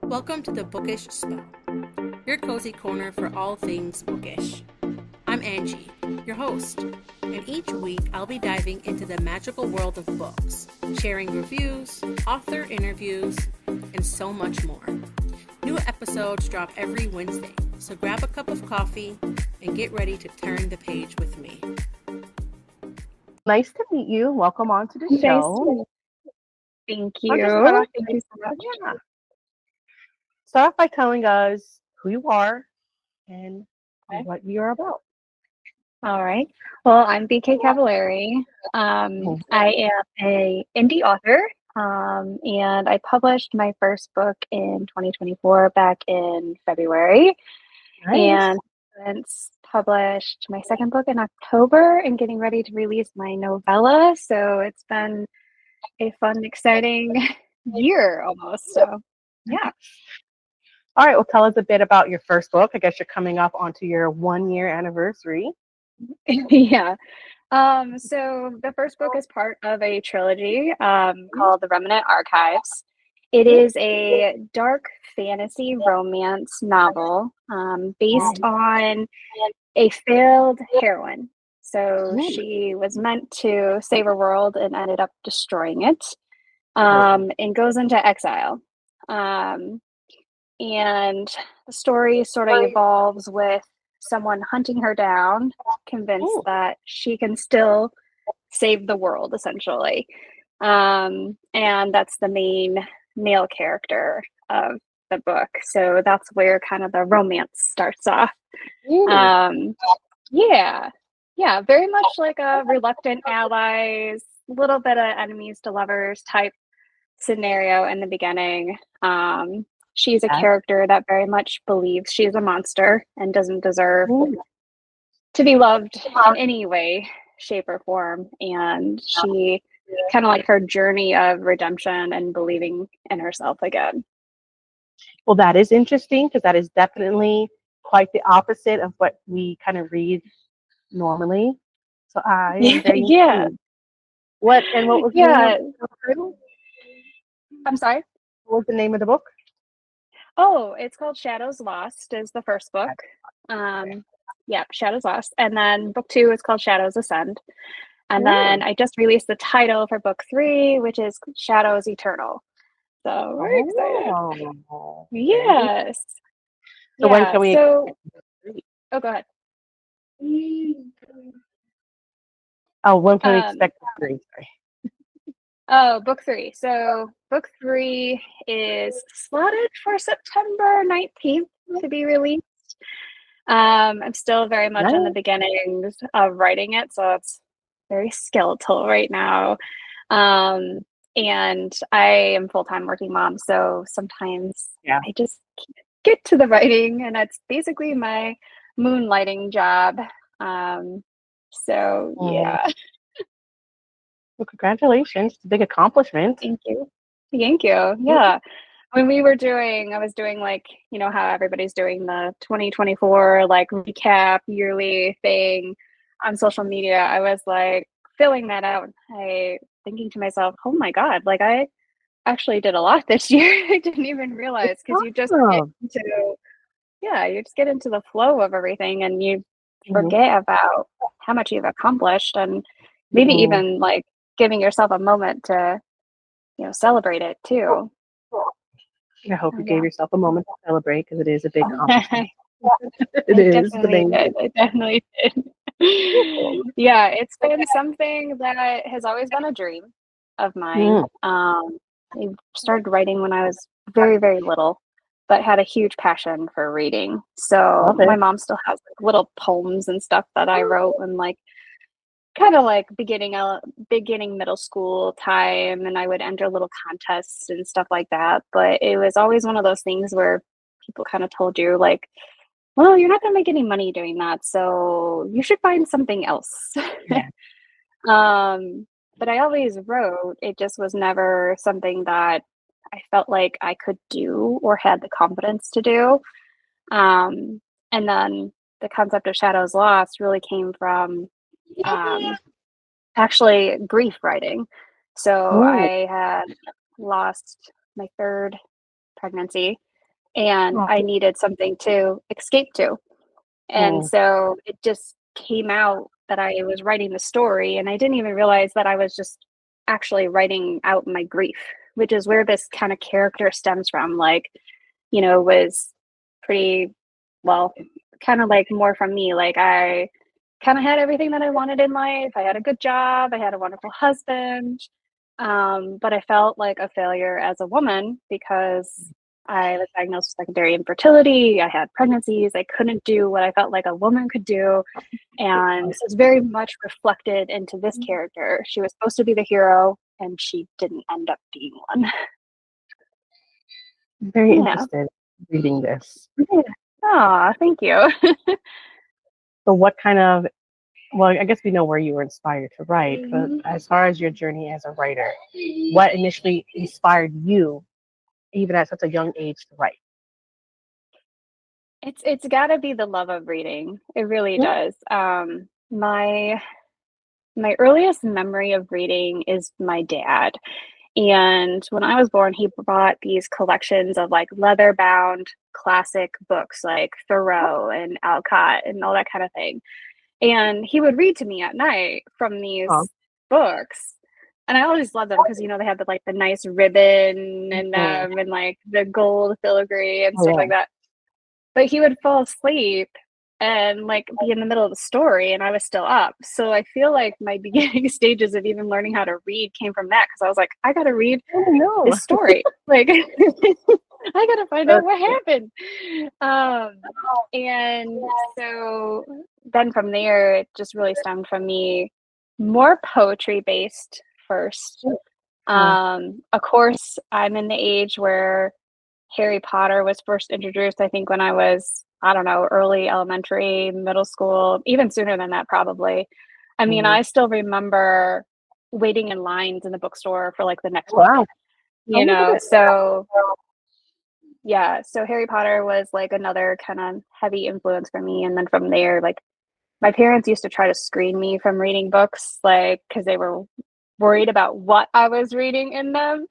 Welcome to the Bookish Spell, your cozy corner for all things bookish. I'm Angie, your host, and each week I'll be diving into the magical world of books, sharing reviews, author interviews, and so much more. New episodes drop every Wednesday, so grab a cup of coffee and get ready to turn the page with me. Nice to meet you. Welcome on to the show. Thank you. Thank you so much. Yeah. Start off by telling us who you are and what you're about. All right. Well, I'm BK Cavaleri. I am an indie author, and I published my first book in 2024 back in February. Nice. And since published my second book in October and getting ready to release my novella. So it's been a fun, exciting year almost. So, yeah. All right. Well, tell us a bit about your first book. I guess you're coming up onto your 1-year anniversary. Yeah. So the first book is part of a trilogy called the Remnant Archives. It is a dark fantasy romance novel based on a failed heroine. So she was meant to save her world and ended up destroying it, and goes into exile. And the story sort of evolves with someone hunting her down, convinced that she can still save the world, essentially. And that's the main male character of the book. So that's where kind of the romance starts off. Yeah, very much like a reluctant allies, a little bit of enemies to lovers type scenario in the beginning. She's a character that very much believes she's a monster and doesn't deserve to be loved in any way, shape, or form. And she kind of like her journey of redemption and believing in herself again. Well, that is interesting because that is definitely quite the opposite of what we kind of read normally. So I am very intrigued. What was the name of the title? I'm sorry? What was the name of the book? Oh, it's called Shadows Lost is the first book. Shadows Lost. And then book 2 is called Shadows Ascend. And then I just released the title for book 3, which is Shadows Eternal. So we're excited. Yes. So when can we go ahead. Oh, when can we expect book 3? Sorry. Oh, book 3. So book 3 is slotted for September 19th to be released. I'm still very much in the beginnings of writing it, so it's very skeletal right now. And I am full-time working mom, so sometimes I just can't get to the writing, and that's basically my moonlighting job. Well, congratulations. It's a big accomplishment. Thank you. Yeah. When I was doing like, how everybody's doing the 2024 like recap yearly thing on social media. I was like filling that out. Thinking to myself, oh my God, like I actually did a lot this year. I didn't even realize because you just get into the flow of everything and you forget about how much you've accomplished and maybe even like giving yourself a moment to, celebrate it too. I hope you gave yourself a moment to celebrate because it is a big accomplishment. It definitely did. Yeah, it's been something that has always been a dream of mine. I started writing when I was very, very little, but had a huge passion for reading. So my mom still has like little poems and stuff that I wrote when like kind of like beginning middle school time, and I would enter little contests and stuff like that. But it was always one of those things where people kind of told you like, well, you're not going to make any money doing that, so you should find something else. But I always wrote. It just was never something that I felt like I could do or had the confidence to do. And then the concept of Shadows Lost really came from actually grief writing. So I had lost my third pregnancy and I needed something to escape to. And so it just came out that I was writing the story, and I didn't even realize that I was just actually writing out my grief, which is where this kind of character stems from. Like, you know, was pretty, well, kind of like more from me. Like, I kind of had everything that I wanted in life. I had a good job. I had a wonderful husband. But I felt like a failure as a woman because I was diagnosed with secondary infertility. I had pregnancies. I couldn't do what I felt like a woman could do. And so it's very much reflected into this character. She was supposed to be the hero, and she didn't end up being one. I'm very interested in reading this. Aw, thank you. So what kind of, well, I guess we know where you were inspired to write, but as far as your journey as a writer, what initially inspired you, even at such a young age, to write? It's got to be the love of reading. It really does. My earliest memory of reading is my dad. And when I was born, he brought these collections of like leather bound classic books like Thoreau and Alcott and all that kind of thing. And he would read to me at night from these books. And I always loved them because, you know, they had the nice ribbon and and like the gold filigree and stuff like that. But he would fall asleep and like be in the middle of the story, and I was still up. So I feel like my beginning stages of even learning how to read came from that, because I was like, I gotta read this story. Like I gotta find out what happened. And so then from there, it just really stemmed from me more poetry based first. Of course, I'm in the age where Harry Potter was first introduced, I think when I was, I don't know, early elementary, middle school, even sooner than that, probably. I mean, I still remember waiting in lines in the bookstore for like the next book, you know, so yeah, so Harry Potter was like another kind of heavy influence for me. And then from there, like my parents used to try to screen me from reading books, like, because they were worried about what I was reading in them,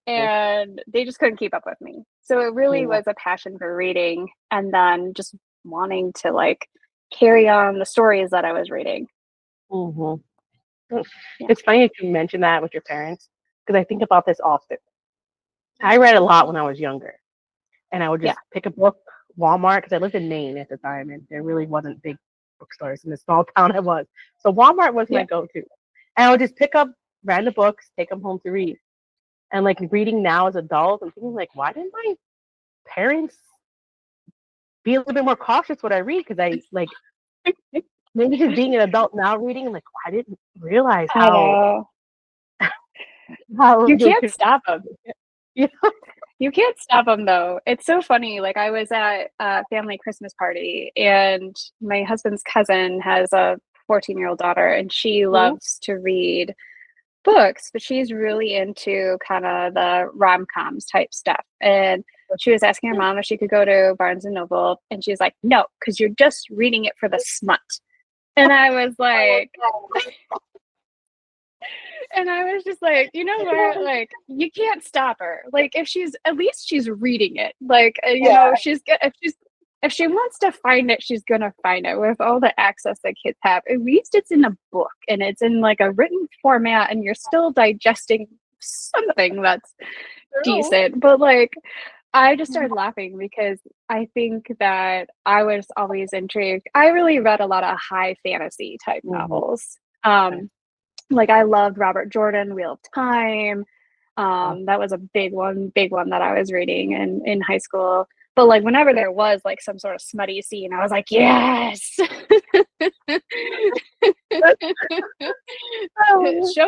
and they just couldn't keep up with me. So it really was a passion for reading, and then just wanting to like carry on the stories that I was reading. It's funny that you mention that with your parents, because I think about this often. I read a lot when I was younger, and I would just pick a book, Walmart, because I lived in Maine at the time, and there really wasn't big bookstores in the small town I was. So Walmart was my go-to. And I would just pick up random books, take them home to read. And like reading now as adults, I'm thinking like, why didn't my parents be a little bit more cautious what I read? Because I like maybe just being an adult now reading, I'm like, oh, I didn't realize how you can't stop them. You can't stop them though. It's so funny. Like I was at a family Christmas party, and my husband's cousin has a 14-year-old daughter, and she loves to read books, but she's really into kind of the rom-coms type stuff. And she was asking her mom if she could go to Barnes and Noble, and she's like, no, because you're just reading it for the smut. And I was like, and I was just like, you know what? Like, you can't stop her. Like, if she's at least she's reading it. Like, you know, if she wants to find it, she's gonna find it. With all the access that kids have, at least it's in a book and it's in like a written format, and you're still digesting something that's decent. But like, I just started laughing because I think that I was always intrigued. I really read a lot of high fantasy type novels. Like I loved Robert Jordan, Wheel of Time. That was a big one that I was reading in high school. But like whenever there was like some sort of smutty scene, I was like, yes. Show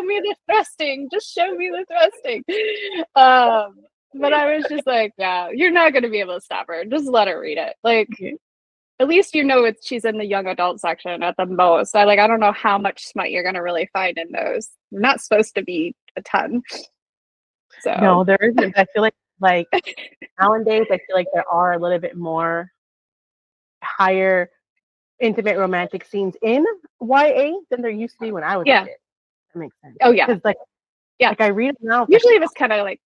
me the thrusting. Just show me the thrusting. But I was just like, yeah, you're not going to be able to stop her. Just let her read it. Like, at least you know she's in the young adult section at the most. I don't know how much smut you're going to really find in those. They're not supposed to be a ton. So no, there isn't. I feel like nowadays, I feel like there are a little bit more higher intimate romantic scenes in YA than there used to be when I was a kid. That makes sense. Oh yeah. Because like I read it now. Usually it was kind of like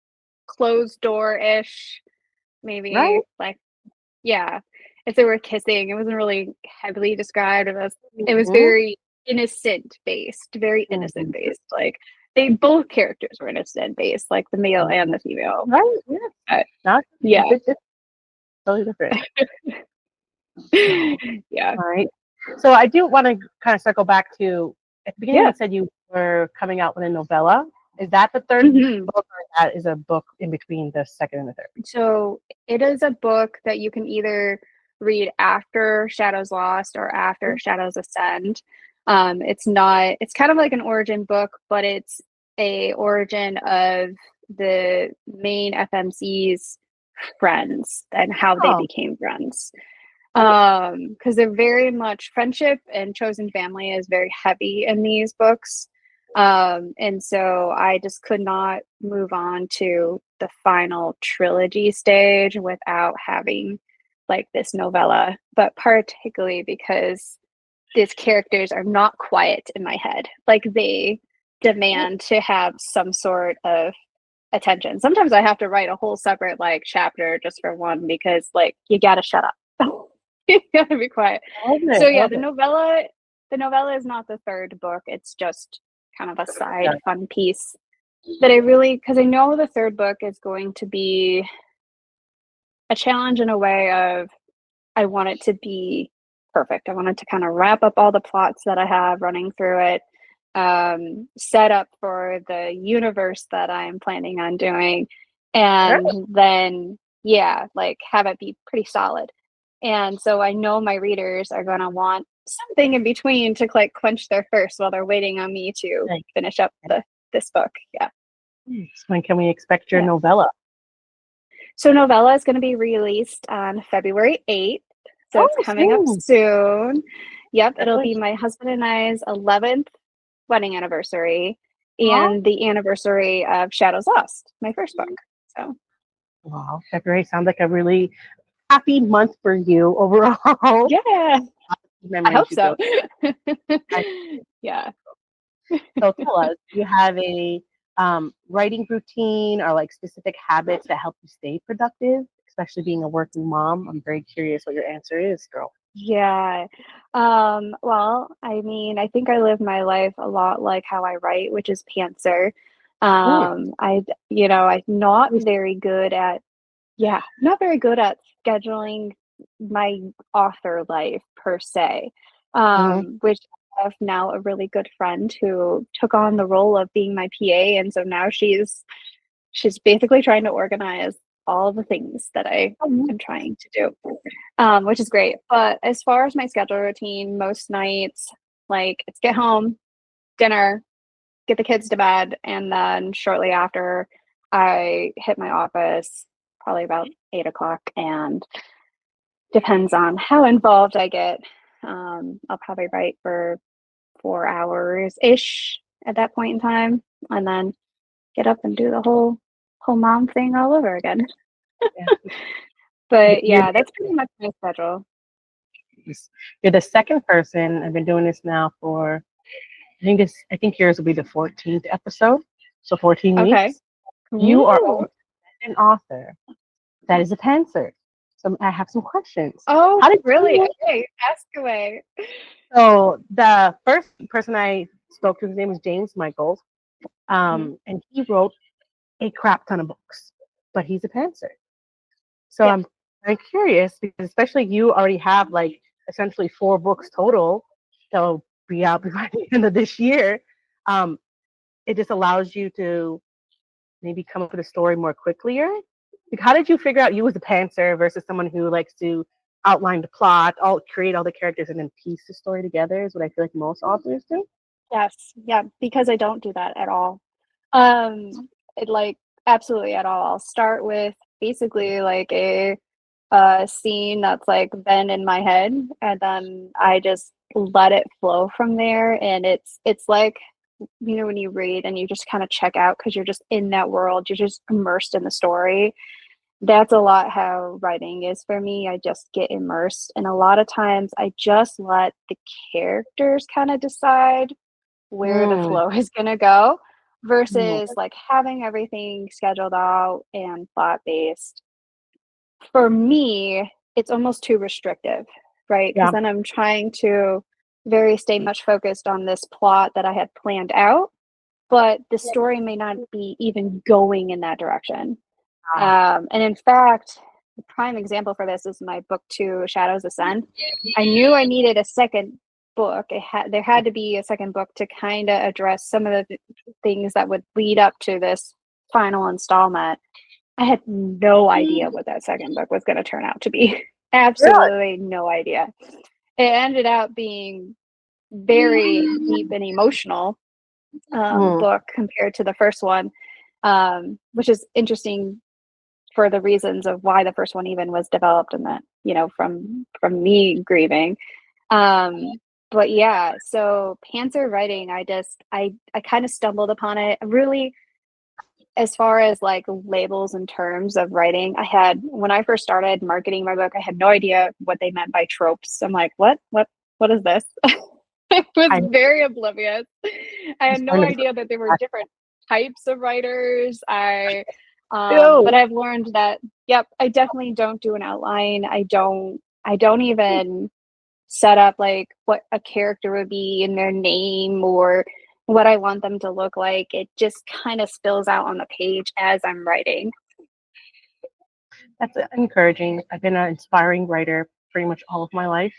closed door-ish. maybe. Right. Like, yeah, if they were kissing, it wasn't really heavily described. It was Mhm. very innocent based, very innocent Mhm. based. Like both characters were innocent based, like the male and the female. Right. Yes. Uh, Not yeah. a bit different. Totally different. So, Yeah. all right. So I do want to kind of circle back to at the beginning. Yeah. You said you were coming out with a novella. Is that the third Mhm. book, or that is a book in between the second and the third? So it is a book that you can either read after Shadows Lost or after Shadows Ascend. It's kind of like an origin book, but it's a origin of the main FMC's friends and how they Oh, became friends. Because they're very much friendship and chosen family is very heavy in these books. And so I just could not move on to the final trilogy stage without having like this novella, but particularly because these characters are not quiet in my head. Like they demand to have some sort of attention. Sometimes I have to write a whole separate like chapter just for one because like you gotta shut up. You gotta be quiet. I love So it. I yeah, love it. the novella is not the third book. It's just kind of a side Yeah. fun piece that I really, because I know the third book is going to be a challenge in a way of I want it to be perfect. I want it to kind of wrap up all the plots that I have running through it, set up for the universe that I'm planning on doing, Sure. and then yeah, like have it be pretty solid. And so I know my readers are going to want something in between to like quench their thirst while they're waiting on me to Like, finish up this book. Yeah. when can we expect your Yeah. novella? So novella is going to be released on February 8th. So Oh, it's coming up soon. soon. Yep, it'll be Congratulations. my husband and I's 11th wedding anniversary Aw. and the anniversary of Shadows Lost, my first book. So Wow, February sounds like a really happy month for you overall. yeah, I Memories hope you so. built. I- Yeah. So tell us, do you have a writing routine or like specific habits that help you stay productive, especially being a working mom? I'm very curious what your answer is, girl. Yeah. Well, I mean, I think I live my life a lot like how I write, which is pantser. Mm. I'm not very good at, yeah, not very good at scheduling my author life per se. Mhm. Which I have now a really good friend who took on the role of being my PA, and so now she's basically trying to organize all the things that I am trying to do, which is great. But as far as my schedule routine, most nights, like it's get home, dinner, get the kids to bed, and then shortly after, I hit my office probably about 8 o'clock, and depends on how involved I get. I'll probably write for 4 hours ish at that point in time, and then get up and do the whole mom thing all over again. Yeah. But You're, yeah, that's pretty much my schedule. you're the second person. I've been doing this now for I think yours will be the 14th episode. So 14 Okay. weeks. You are Ooh. an author that is a pantser. So I have some questions. Oh, How did really? you Okay, ask away. So the first person I spoke to, his name was James Michaels, Mhm. and he wrote a crap ton of books, but he's a pantser. So Yeah. I'm very curious because especially you already have like essentially 4 books total that'll be out by the end of this year. Um, it just allows you to maybe come up with a story more quickly. Like, how did you figure out you was a pantser versus someone who likes to outline the plot, create all the characters, and then piece the story together? Is what I feel like most authors do. Yes. Yeah, because I don't do that at all. Like absolutely at all. I'll start with basically like a scene that's like been in my head, and then I just let it flow from there. And it's like, when you read and you just kind of check out because you're just in that world, you're just immersed in the story. That's a lot how writing is for me. I just get immersed, and a lot of times I just let the characters kind of decide where the Mm, flow is going to go mm, versus like having everything scheduled out and plot based. for me, it's almost too restrictive, right? Because then I'm trying to stay much focused on this plot that I had planned out, but the story may not be even going in that direction. And in fact, the prime example for this is my book 2, Shadows Ascend. I knew I needed a second book. There had to be a second book to kind of address some of the things that would lead up to this final installment. I had no idea what that second book was going to turn out to be. Absolutely no idea. It ended up being very deep and emotional book compared to the first one, which is interesting for the reasons of why the first one even was developed, and that, you know, from me grieving. But yeah, so pantser writing, I kind of stumbled upon it. Really, as far as like labels and terms of writing, when I first started marketing my book, I had no idea what they meant by tropes. I'm like, what is this? I was very oblivious. I had no idea that there were different types of writers. But I've learned that, I definitely don't do an outline. I don't even set up like what a character would be in their name or what I want them to look like. It just kind of spills out on the page as I'm writing. That's encouraging. I've been an inspiring writer pretty much all of my life.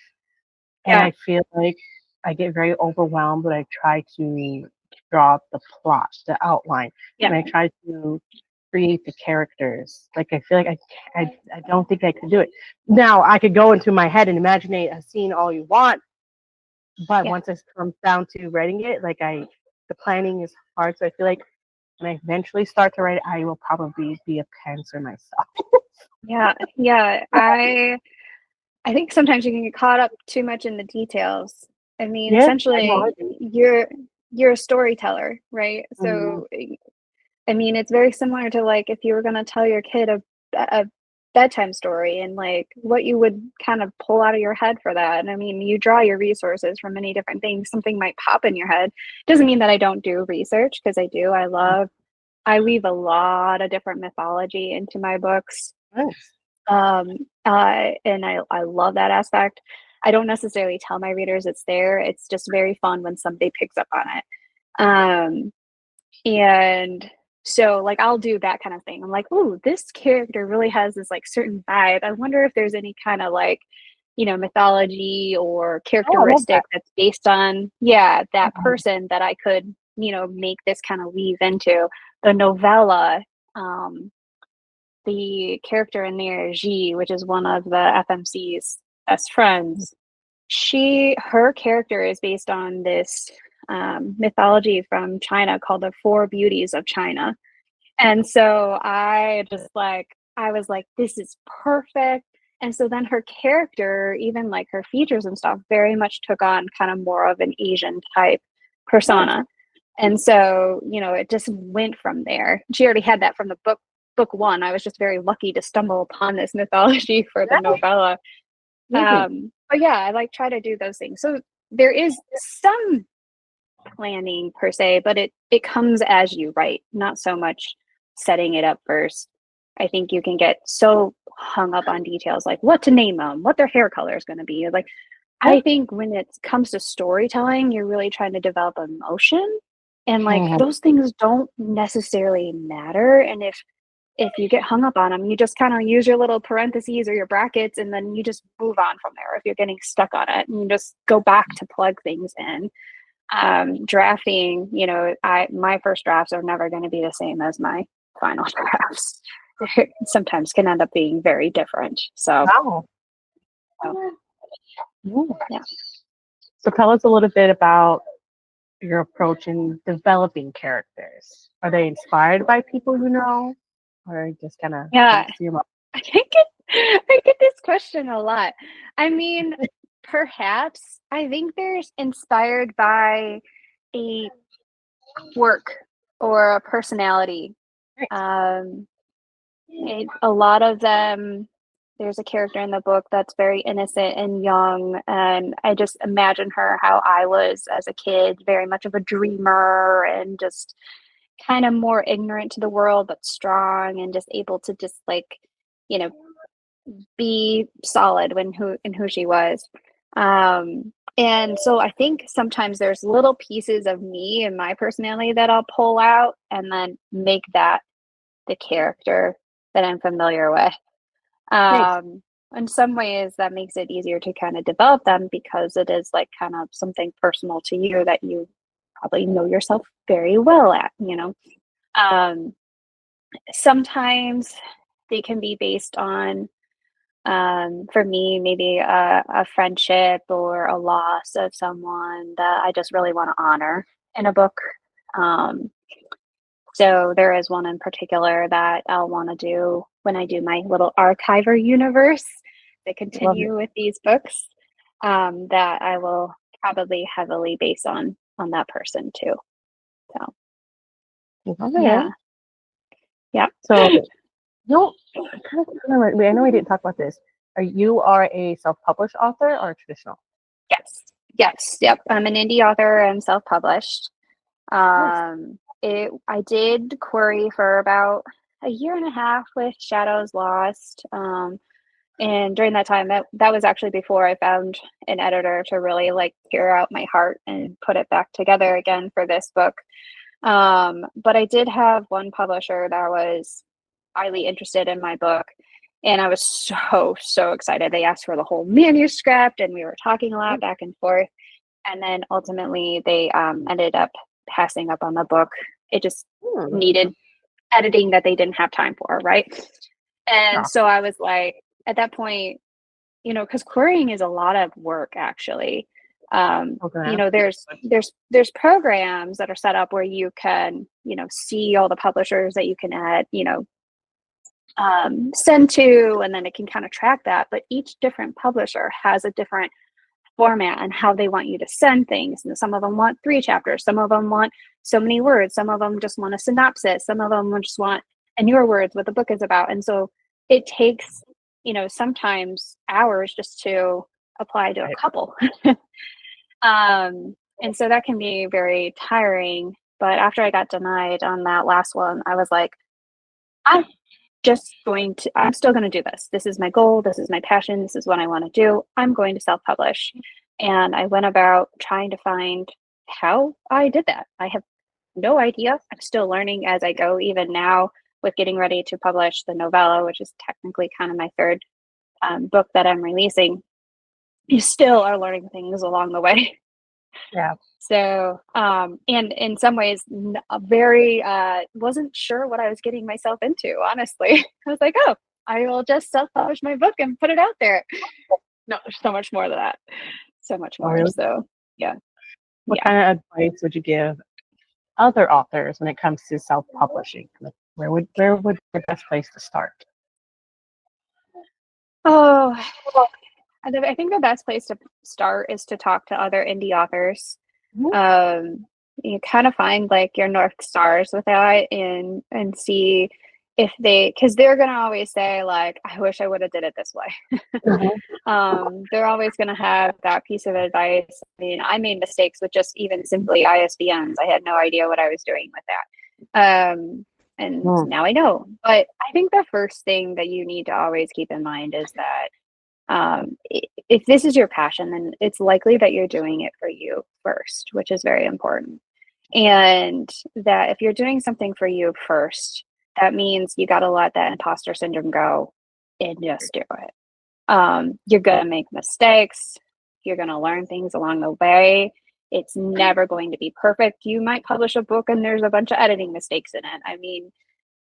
And I feel like I get very overwhelmed when I try to draw the plot, the outline. And I try to create the characters. Like, I feel like I don't think I could do it. Now, I could go into my head and imagine a scene all you want. But once it comes down to writing it, like the planning is hard. So I feel like when I eventually start to write, I will probably be a pantser myself. I think sometimes you can get caught up too much in the details. I mean, essentially, you're a storyteller, right? So, I mean, it's very similar to like if you were going to tell your kid a bedtime story and like what you would kind of pull out of your head for that. And I mean, you draw your resources from many different things. Something might pop in your head. Doesn't mean that I don't do research, because I do. I weave a lot of different mythology into my books. Nice. And I love that aspect. I don't necessarily tell my readers it's there. It's just very fun when somebody picks up on it. And so like I'll do that kind of thing. I'm like, oh, this character really has this like certain vibe. I wonder if there's any kind of like, you know, mythology or characteristic that's based on that person that I could, you know, make this kind of weave into. The novella, the character in there, Ji, which is one of the FMC's best friends, her character is based on this mythology from China called the Four Beauties of China. And so I was like, this is perfect. And so then her character, even like her features and stuff, very much took on kind of more of an Asian type persona. And so, you know, it just went from there. She already had that from the book 1. I was just very lucky to stumble upon this mythology for the novella. But yeah, I like try to do those things. So there is some planning per se, but it comes as you write, not so much setting it up first. I think you can get so hung up on details like what to name them, what their hair color is going to be. Like, I think when it comes to storytelling, you're really trying to develop emotion, and like those things don't necessarily matter. And if you get hung up on them, you just kind of use your little parentheses or your brackets, and then you just move on from there. If you're getting stuck on it, and you just go back to plug things in. Drafting, you know, my first drafts are never going to be the same as my final drafts. Sometimes can end up being very different. So, So tell us a little bit about your approach in developing characters. Are they inspired by people you know, or just kind of see them up? I get this question a lot. I mean, perhaps I think they're inspired by a quirk or a personality. A lot of them, there's a character in the book that's very innocent and young, and I just imagine her how I was as a kid, very much of a dreamer and just kind of more ignorant to the world but strong and just able to just like, you know, be solid in who she was. And so I think sometimes there's little pieces of me and my personality that I'll pull out and then make that the character that I'm familiar with. In some ways that makes it easier to kind of develop them because it is like kind of something personal to you that you probably know yourself very well at, you know. Sometimes they can be based on, for me, maybe a friendship or a loss of someone that I just really want to honor in a book. So there is one in particular that I'll want to do when I do my little archiver universe to continue with these books, that I will probably heavily base on that person too. So yeah. So no, I know we didn't talk about this. You are a self-published author or a traditional? Yep. I'm an indie author and self-published. I did query for about a year and a half with Shadows Lost. And during that time, that was actually before I found an editor to really like hear out my heart and put it back together again for this book. But I did have one publisher that was highly interested in my book, and I was so excited. They asked for the whole manuscript, and we were talking a lot back and forth. And then ultimately, they ended up passing up on the book. It just needed editing that they didn't have time for, right? And so I was like, at that point, you know, because querying is a lot of work, actually. You know, there's programs that are set up where you can, you know, see all the publishers that you can add, you know, send to, and then it can kind of track that. But each different publisher has a different format and how they want you to send things. And some of them want 3 chapters, some of them want so many words, some of them just want a synopsis, some of them just want in your words what the book is about. And so it takes, you know, sometimes hours just to apply to a couple. And so that can be very tiring. But after I got denied on that last one, I was like, I'm still going to do this. This is my goal. This is my passion. This is what I want to do. I'm going to self-publish. And I went about trying to find how I did that. I have no idea. I'm still learning as I go, even now with getting ready to publish the novella, which is technically kind of my third book that I'm releasing. You still are learning things along the way. Yeah. So, and in some ways, very wasn't sure what I was getting myself into, honestly. I was like, oh, I will just self-publish my book and put it out there. No, so much more than that. So much more. Really? So, yeah. What kind of advice would you give other authors when it comes to self-publishing? Like, where would the best place to start? Oh, I think the best place to start is to talk to other indie authors. You kind of find like your North Stars with that and see if because they're going to always say like, I wish I would have did it this way. They're always going to have that piece of advice. I mean, I made mistakes with just even simply ISBNs. I had no idea what I was doing with that. And now I know. But I think the first thing that you need to always keep in mind is that if this is your passion, then it's likely that you're doing it for you first, which is very important. And that if you're doing something for you first, that means you got to let that imposter syndrome go and just do it. You're going to make mistakes. You're going to learn things along the way. It's never going to be perfect. You might publish a book and there's a bunch of editing mistakes in it. I mean,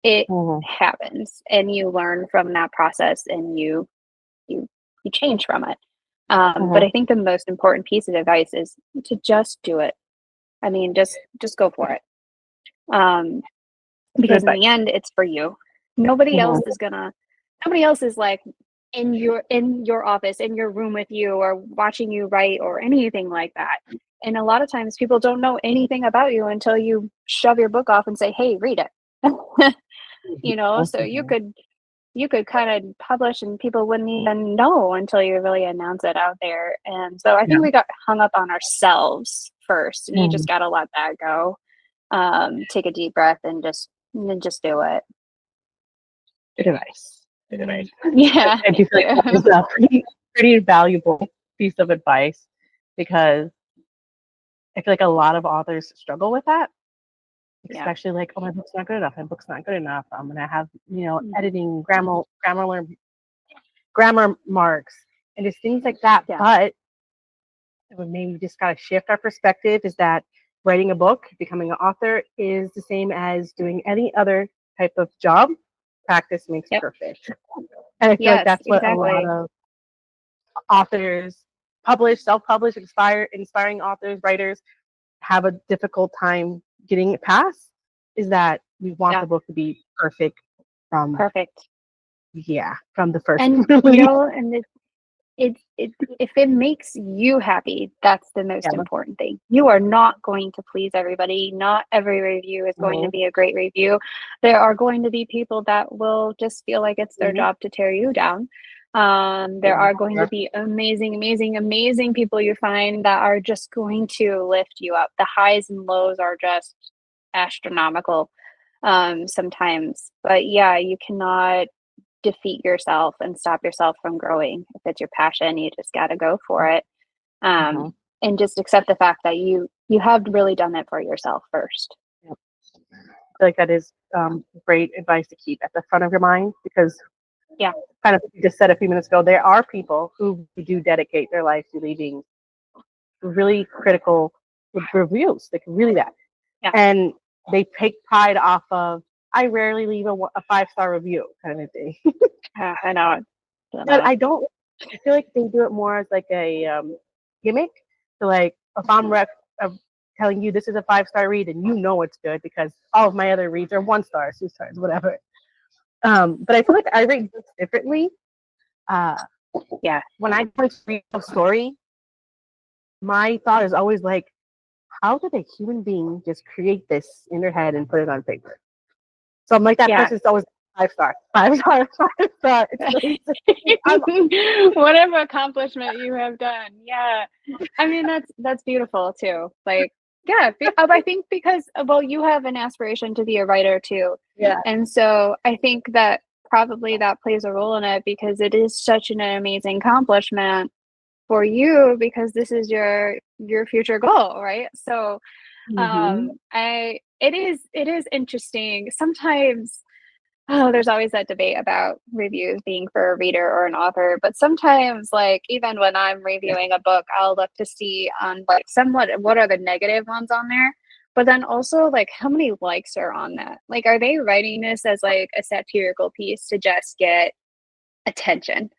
it happens, and you learn from that process, and you change from it. But I think the most important piece of advice is to just do it. I mean, just go for it. Because in the end, it's for you. Nobody else is like in your office, in your room with you, or watching you write or anything like that. And a lot of times people don't know anything about you until you shove your book off and say, hey, read it. You know, so you could kind of publish and people wouldn't even know until you really announce it out there. And so I think we got hung up on ourselves first, and you just got to let that go. Take a deep breath and just do it. Good advice. right? Yeah. I do feel like that is a pretty valuable piece of advice because I feel like a lot of authors struggle with that, especially like, oh, my book's not good enough. My book's not good enough. I'm gonna have editing, grammar marks, and just things like that. Yeah. But maybe we just gotta shift our perspective. Is that writing a book, becoming an author, is the same as doing any other type of job. Practice makes perfect, and I feel like that's what a lot of authors, self-published, inspiring authors, writers have a difficult time getting it past. Is that we want the book to be perfect from the first and release. And it if it makes you happy, that's the most important thing. You are not going to please everybody. Not every review is going to be a great review. There are going to be people that will just feel like it's their job to tear you down. There are going to be amazing people you find that are just going to lift you up. The highs and lows are just astronomical sometimes. But yeah, you cannot defeat yourself and stop yourself from growing. If it's your passion, you just got to go for it. And just accept the fact that you have really done it for yourself first. I feel like that is great advice to keep at the front of your mind, because kind of what you just said a few minutes ago, there are people who do dedicate their life to leaving really critical reviews, like really bad. And they take pride off of, I rarely leave a 5-star review kind of thing. I know. But I feel like they do it more as like a gimmick. So like, if I'm telling you this is a 5-star read, and you know it's good because all of my other reads are 1 star, 2 stars, whatever. But I feel like I rate books differently. When I first read a story, my thought is always like, how did a human being just create this in their head and put it on paper? So I'm like, that person's always 5 star, 5 star, 5 star. Whatever accomplishment you have done. Yeah. I mean, that's beautiful too. Like, I think because, you have an aspiration to be a writer too. Yeah. And so I think that probably that plays a role in it, because it is such an amazing accomplishment for you, because this is your future goal, right? So it is interesting. Sometimes there's always that debate about reviews being for a reader or an author, but sometimes, like, even when I'm reviewing a book, I'll look to see on like what are the negative ones on there, but then also like how many likes are on that. Like, are they writing this as like a satirical piece to just get attention?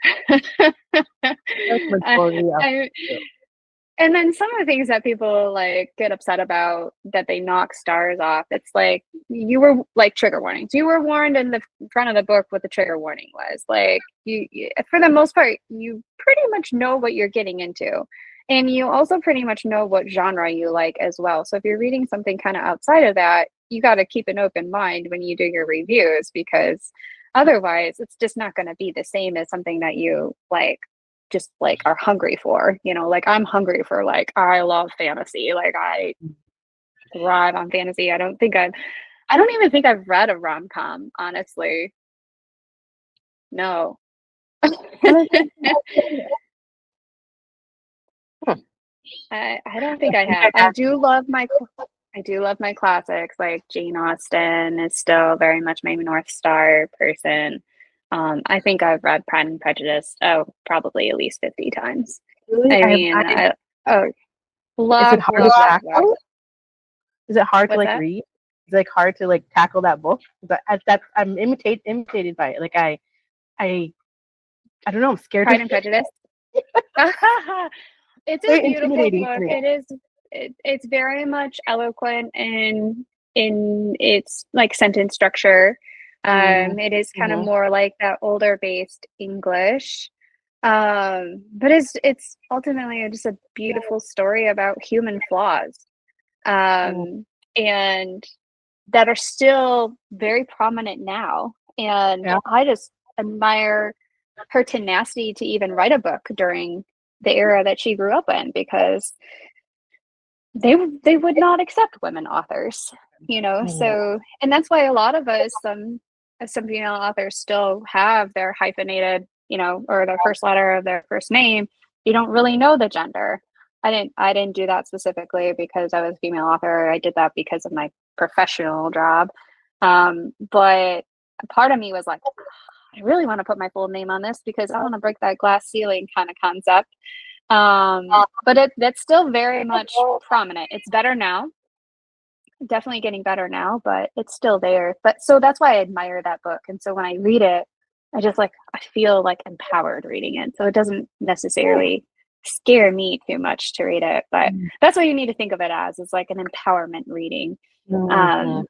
And then some of the things that people like get upset about, that they knock stars off, it's like, you were like, trigger warnings. You were warned in the front of the book what the trigger warning was. Like, you for the most part, you pretty much know what you're getting into. And you also pretty much know what genre you like as well. So if you're reading something kind of outside of that, you got to keep an open mind when you do your reviews, because otherwise it's just not going to be the same as something that you like, just like are hungry for. Like, I'm hungry for, like, I love fantasy. Like, I thrive on fantasy. I don't even think I've read a rom-com, honestly. No. I don't think I have. I do love my classics. Like, Jane Austen is still very much my North Star person. I think I've read Pride and Prejudice probably at least 50 times. Really? I mean, love. Is it hard to tackle? Is it hard to like that? read? Is it like hard to like tackle that book? I'm imitated by it. Like I don't know. I'm scared. Pride and Prejudice. It's a beautiful book. It's very much eloquent in its like sentence structure. It is kind of more like that older based English. But it's ultimately just a beautiful story about human flaws. And that are still very prominent now. And I just admire her tenacity to even write a book during the era that she grew up in, because they would not accept women authors, so, and that's why a lot of us, some female authors still have their hyphenated, or their first letter of their first name. You don't really know the gender. I didn't do that specifically because I was a female author. I did that because of my professional job. But part of me was like, I really want to put my full name on this because I want to break that glass ceiling kind of concept. But that's still very much prominent. It's better now. Definitely getting better now, but it's still there. But so that's why I admire that book. And so when I read it, I feel like empowered reading it. So it doesn't necessarily scare me too much to read it, but that's what you need to think of it as. It's like an empowerment reading. But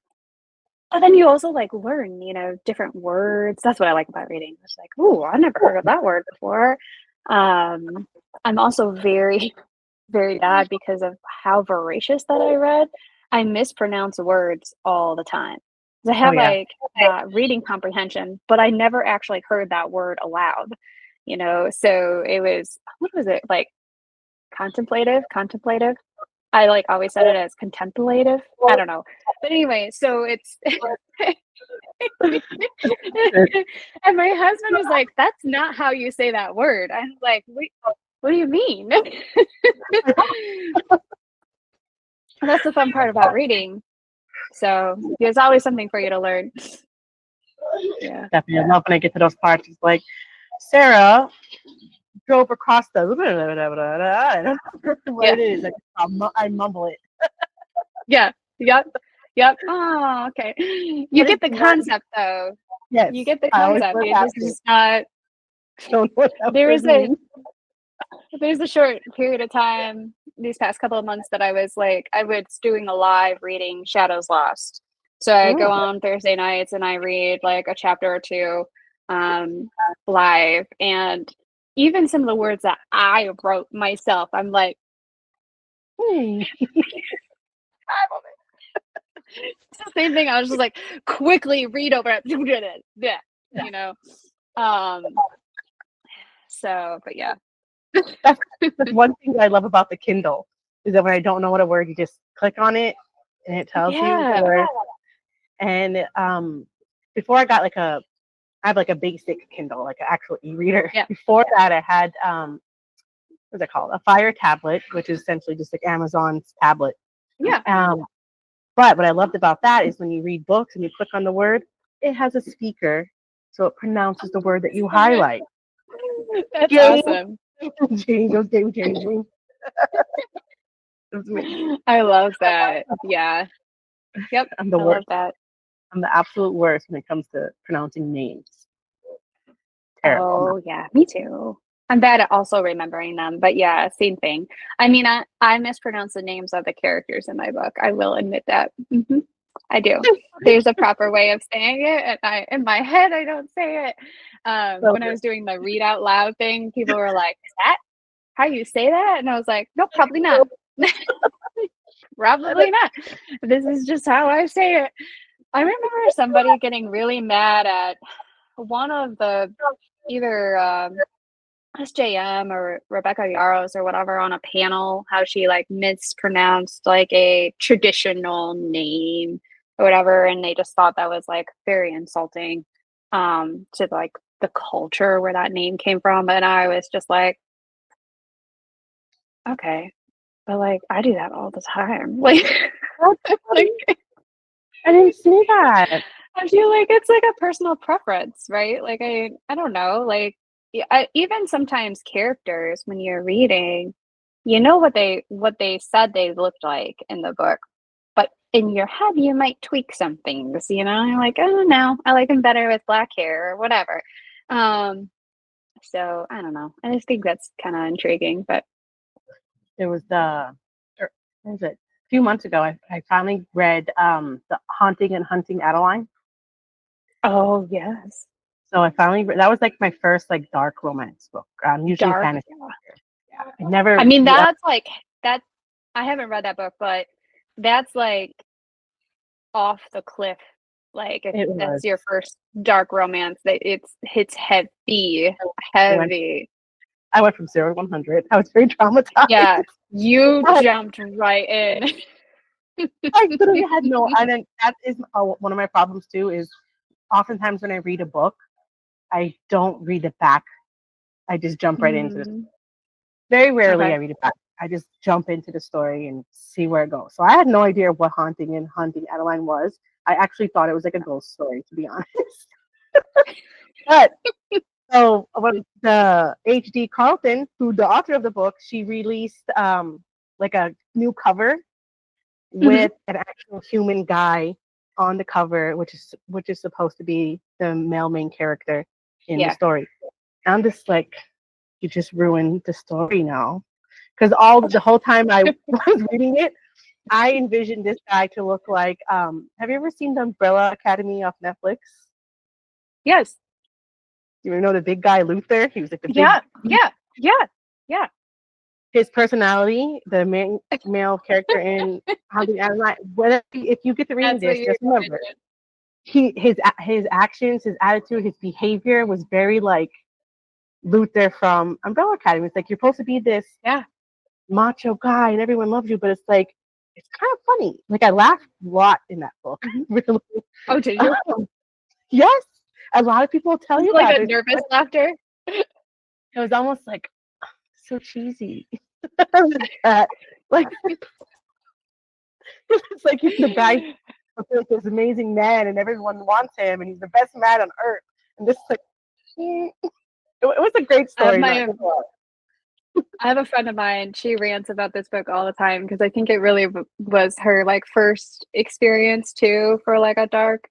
then you also like learn, different words. That's what I like about reading. It's like, oh, I've never heard of that word before. I'm also very, very bad because of how voracious that I read. I mispronounce words all the time. I have reading comprehension, but I never actually heard that word aloud. So it was, what was it, like contemplative? I like always said it as contemplative. I don't know. But anyway, so it's and my husband was like, that's not how you say that word. I'm like, wait, what do you mean? That's the fun part about reading. So there's always something for you to learn. Yeah, definitely. I love when I get to those parts. It's like, Sarah drove across the. I don't know what it is. Like, I mumble it. Yeah. Yep. Oh, okay. You get the concept, though. Yes. You get the concept. It's just not. There's a short period of time these past couple of months that I was doing a live reading Shadows Lost. So I go on Thursday nights and I read like a chapter or two live, and even some of the words that I wrote myself, I'm like, it's the same thing. I was just like, quickly read over it. Yeah. So, but yeah. That's one thing I love about the Kindle is that when I don't know what a word, you just click on it and it tells you the word. And before I got I have like a basic Kindle, like an actual e-reader. Yeah. Before that, I had what's it called? A Fire tablet, which is essentially just like Amazon's tablet. Yeah. But what I loved about that is when you read books and you click on the word, it has a speaker, so it pronounces the word that you highlight. That's awesome. Game changing. I love that. Yeah. Yep. I'm the love worst. that. I'm the absolute worst when it comes to pronouncing names. Terrible. Oh yeah, me too. I'm bad at also remembering them, but yeah, same thing. I mean, I mispronounce the names of the characters in my book. I will admit that. I do. There's a proper way of saying it, and in my head, I don't say it. When I was doing the read out loud thing, people were like, "Is that how you say that?" And I was like, "Nope, probably not. Probably not. This is just how I say it." I remember somebody getting really mad at one of the either SJM or Rebecca Yaros or whatever on a panel, how she like mispronounced like a traditional name or whatever, and they just thought that was like very insulting to like the culture where that name came from. And I was just like, okay, but like I do that all the time. Like, I didn't see that. I feel like it's like a personal preference, right? Like I don't know, like even sometimes characters when you're reading, you know what they said they looked like in the book, but in your head you might tweak some things, You're like, oh no, I like him better with black hair or whatever. So I don't know. I just think that's kind of intriguing. But there was what was it? A few months ago, I finally read The Haunting and Hunting Adeline. Oh yes. So I finally that was like my first like dark romance book. Usually fantasy. Yeah. I never. I mean, that's like that. I haven't read that book, but that's like off the cliff. Like if that's your first dark romance, that hits heavy. I went from 0 to 100. I was very traumatized. Yeah, you jumped right in. I literally had no. And then that is one of my problems too. Is oftentimes when I read a book, I don't read it back. I just jump right into it. Very rarely I read it back. I just jump into the story and see where it goes. So I had no idea what Haunting Adeline was. I actually thought it was like a ghost story, to be honest. But so when the H.D. Carlton, who the author of the book, she released like a new cover with an actual human guy on the cover, which is supposed to be the male main character in the story. I'm just like, you just ruined the story now. Because the whole time I was reading it, I envisioned this guy to look like, have you ever seen the Umbrella Academy off Netflix? Yes. You know the big guy Luther? He was like the big... Yeah. His personality, the male character in Haunting Adeline, if you get to reading this, just remember, his actions, his attitude, his behavior was very like Luther from Umbrella Academy. It's like you're supposed to be this macho guy and everyone loves you, but it's like it's kind of funny. Like I laughed a lot in that book. Really. Oh, did you? Yes, a lot of people tell you like that. A nervous laughter. It was almost like so cheesy. Like it's like he's the guy, this amazing man, and everyone wants him, and he's the best man on earth. And this is like, it was a great story. I have a friend of mine. She rants about this book all the time because I think it really was her like first experience too for like a dark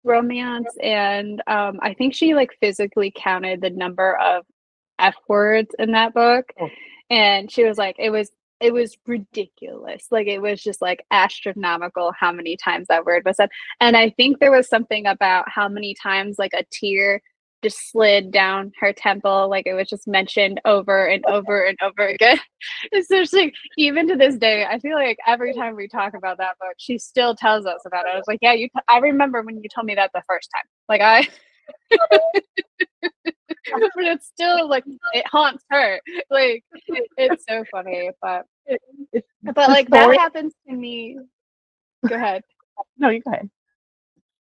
romance, and I think she like physically counted the number of F words in that book, and she was like, it was ridiculous. Like it was just like astronomical how many times that word was said, and I think there was something about how many times like a tear just slid down her temple, like it was just mentioned over and over and over again. Especially even to this day, I feel like every time we talk about that book, she still tells us about it. I was like, yeah, I remember when you told me that the first time. Like but it's still like it haunts her. Like it's so funny, but like that happens to me. Go ahead. No, you go ahead.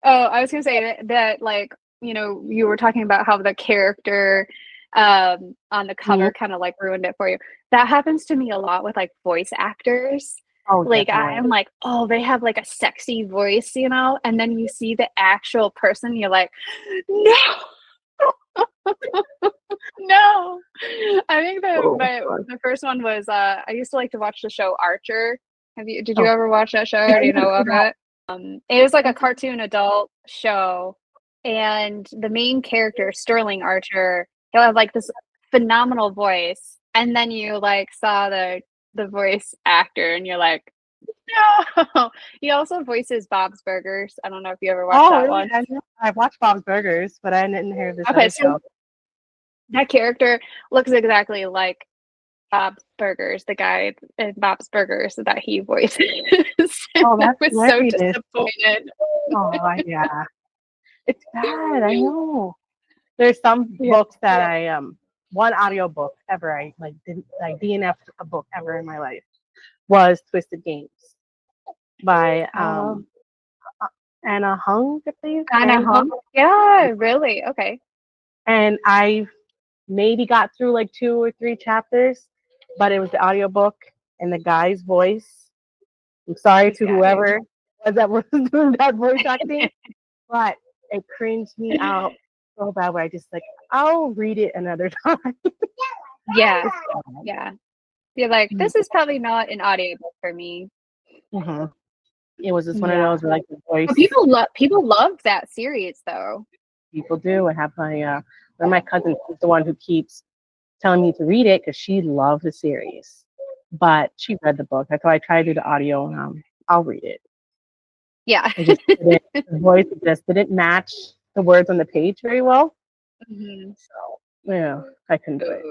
Oh, I was gonna say that like, you know, you were talking about how the character on the cover kind of like ruined it for you. That happens to me a lot with like voice actors. Oh, like definitely. I'm like, oh, they have like a sexy voice, you know, and then you see the actual person, you're like, no. No. I think the first one was I used to like to watch the show Archer. Did you ever watch that show? Or do you know of it? It was like a cartoon adult show, and the main character, Sterling Archer, he'll have like this phenomenal voice, and then you like saw the voice actor and you're like, no. He also voices Bob's Burgers. I don't know if you ever watched that one. I watched Bob's Burgers, but I didn't hear this other show. That character looks exactly like Bob's Burgers, the guy in Bob's Burgers that he voices. Oh, that was so disappointed. Oh, yeah. It's bad, I know. There's some books that I one audio book ever I like DNF a book ever in my life was Twisted Games by Anna Hung, I believe. Anna Hung? Yeah, really? Okay. And I maybe got through like 2 or 3 chapters, but it was the audiobook and the guy's voice. I'm sorry to whoever was doing that voice acting, but it cringed me out so bad where I just like, I'll read it another time. Yeah. You're like, this is probably not an audiobook for me. Mm-hmm. It was just one of those where, like, the voice. But people love that series though. People do. I have one of my cousins is the one who keeps telling me to read it because she loved the series, but she read the book. So I try to do the audio. I'll read it. Yeah. The voice just didn't match the words on the page very well. Mm-hmm. So yeah, I couldn't do it.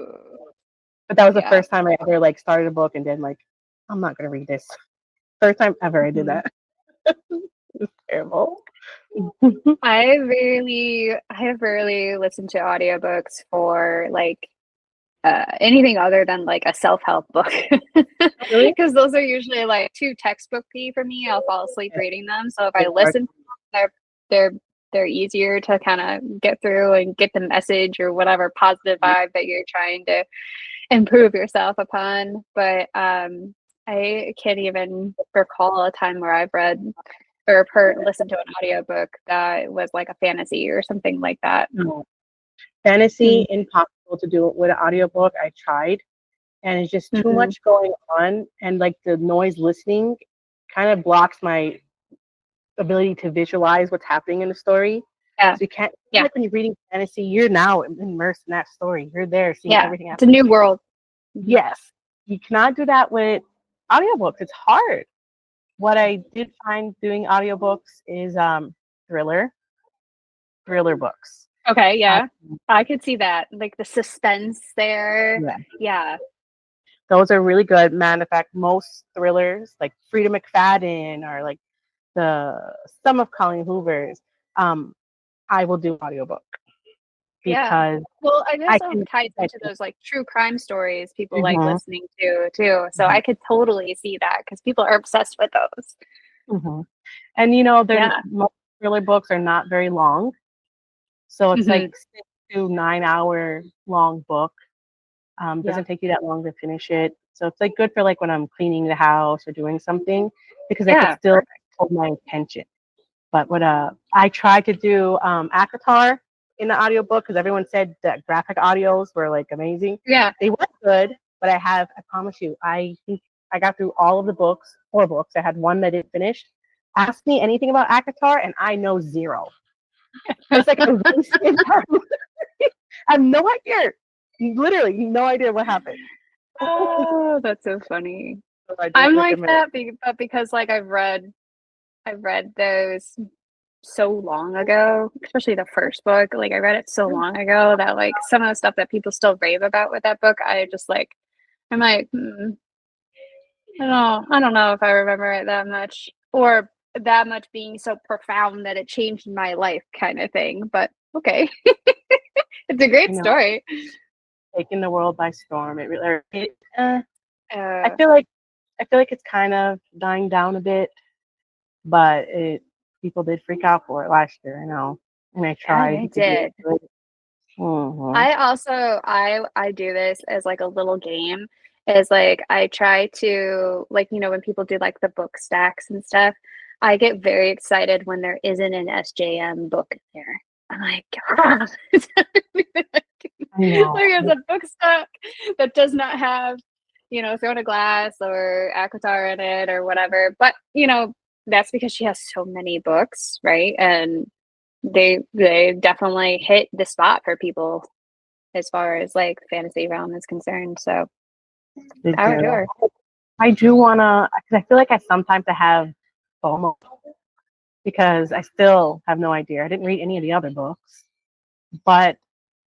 But that was the first time I ever like started a book and then like, I'm not gonna read this. First time ever I did that. It's terrible. I have rarely listened to audiobooks for like anything other than like a self-help book. Really? Because those are usually like too textbooky for me. I'll fall asleep reading them. So if I listen to them, they're easier to kind of get through and get the message or whatever positive vibe that you're trying to improve yourself upon. But I can't even recall a time where I've read or listened to an audiobook that was like a fantasy or something like that. No. Fantasy, impossible to do it with an audiobook. I tried, and it's just too much going on, and like the noise listening kind of blocks my ability to visualize what's happening in the story. So you can't, like when you're reading fantasy, you're now immersed in that story. You're there seeing everything happen. It's a new world. Yes. You cannot do that with audiobooks. It's hard. What I did find doing audiobooks is thriller books. Okay, yeah. I could see that. Like the suspense there. Yeah. Those are really good. Matter of fact, most thrillers, like Frida McFadden or like some of Colleen Hoover's, I will do audiobook. Because well, I guess it ties into those like true crime stories people like listening to too. So I could totally see that because people are obsessed with those. And most thriller books are not very long, so it's like 6 to 9 hour long book. Doesn't take you that long to finish it, so it's like good for like when I'm cleaning the house or doing something because I can still hold my attention. But what I tried to do ACOTAR in the audiobook because everyone said that graphic audios were like amazing. They were good, but I promise you, I think I got through all of the books, 4 books. I had one that didn't finish. Ask me anything about ACOTAR and I know zero. It's like a wasted time. I have no idea. Literally no idea what happened. Oh, that's so funny. So I'm like that because like I've read those so long ago, especially the first book. Like I read it so long ago that like some of the stuff that people still rave about with that book, I'm like, I don't know if I remember it that much or that much being so profound that it changed my life kind of thing. But okay. It's a great story. Taking the world by storm. It really I feel like it's kind of dying down a bit, but people did freak out for it last year, I know. And I tried. I did. I also I do this as like a little game. Is like I try to like when people do like the book stacks and stuff, I get very excited when there isn't an SJM book in there. I'm like, there's a book stack that does not have Throne of Glass or ACOTAR in it or whatever. But that's because she has so many books, right? And they definitely hit the spot for people as far as like fantasy realm is concerned. So I would do her. I do wanna, because I feel like I sometimes have FOMO because I still have no idea. I didn't read any of the other books, but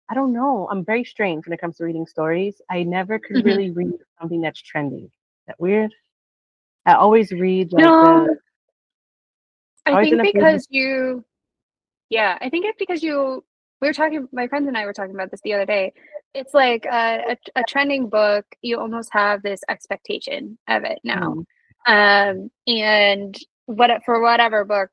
I don't know. I'm very strange when it comes to reading stories. I never could really read something that's trendy. Is that weird? I always read like I think because we were talking, my friends and I were talking about this the other day. It's like a trending book, you almost have this expectation of it now. And for whatever book,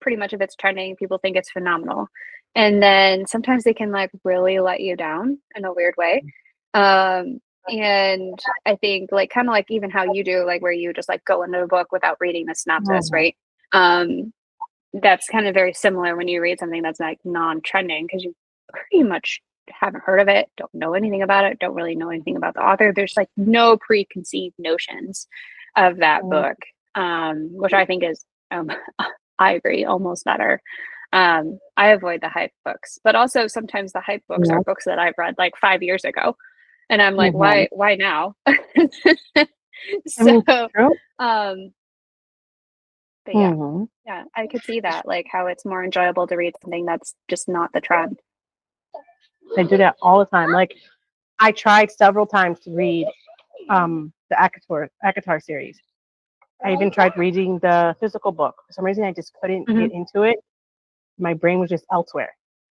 pretty much if it's trending, people think it's phenomenal. And then sometimes they can like really let you down in a weird way. And I think like kind of like even how you do, like where you just like go into a book without reading the synopsis, right? That's kind of very similar when you read something that's like non-trending because you pretty much haven't heard of it, don't know anything about it, don't really know anything about the author. There's like no preconceived notions of that book, which I think is, I agree, almost better. I avoid the hype books, but also sometimes the hype books are books that I've read like 5 years ago. And I'm like, why now? So, but yeah, I could see that, like how it's more enjoyable to read something that's just not the trend. I do that all the time. Like I tried several times to read the ACOTAR series. I even tried reading the physical book. For some reason, I just couldn't get into it. My brain was just elsewhere.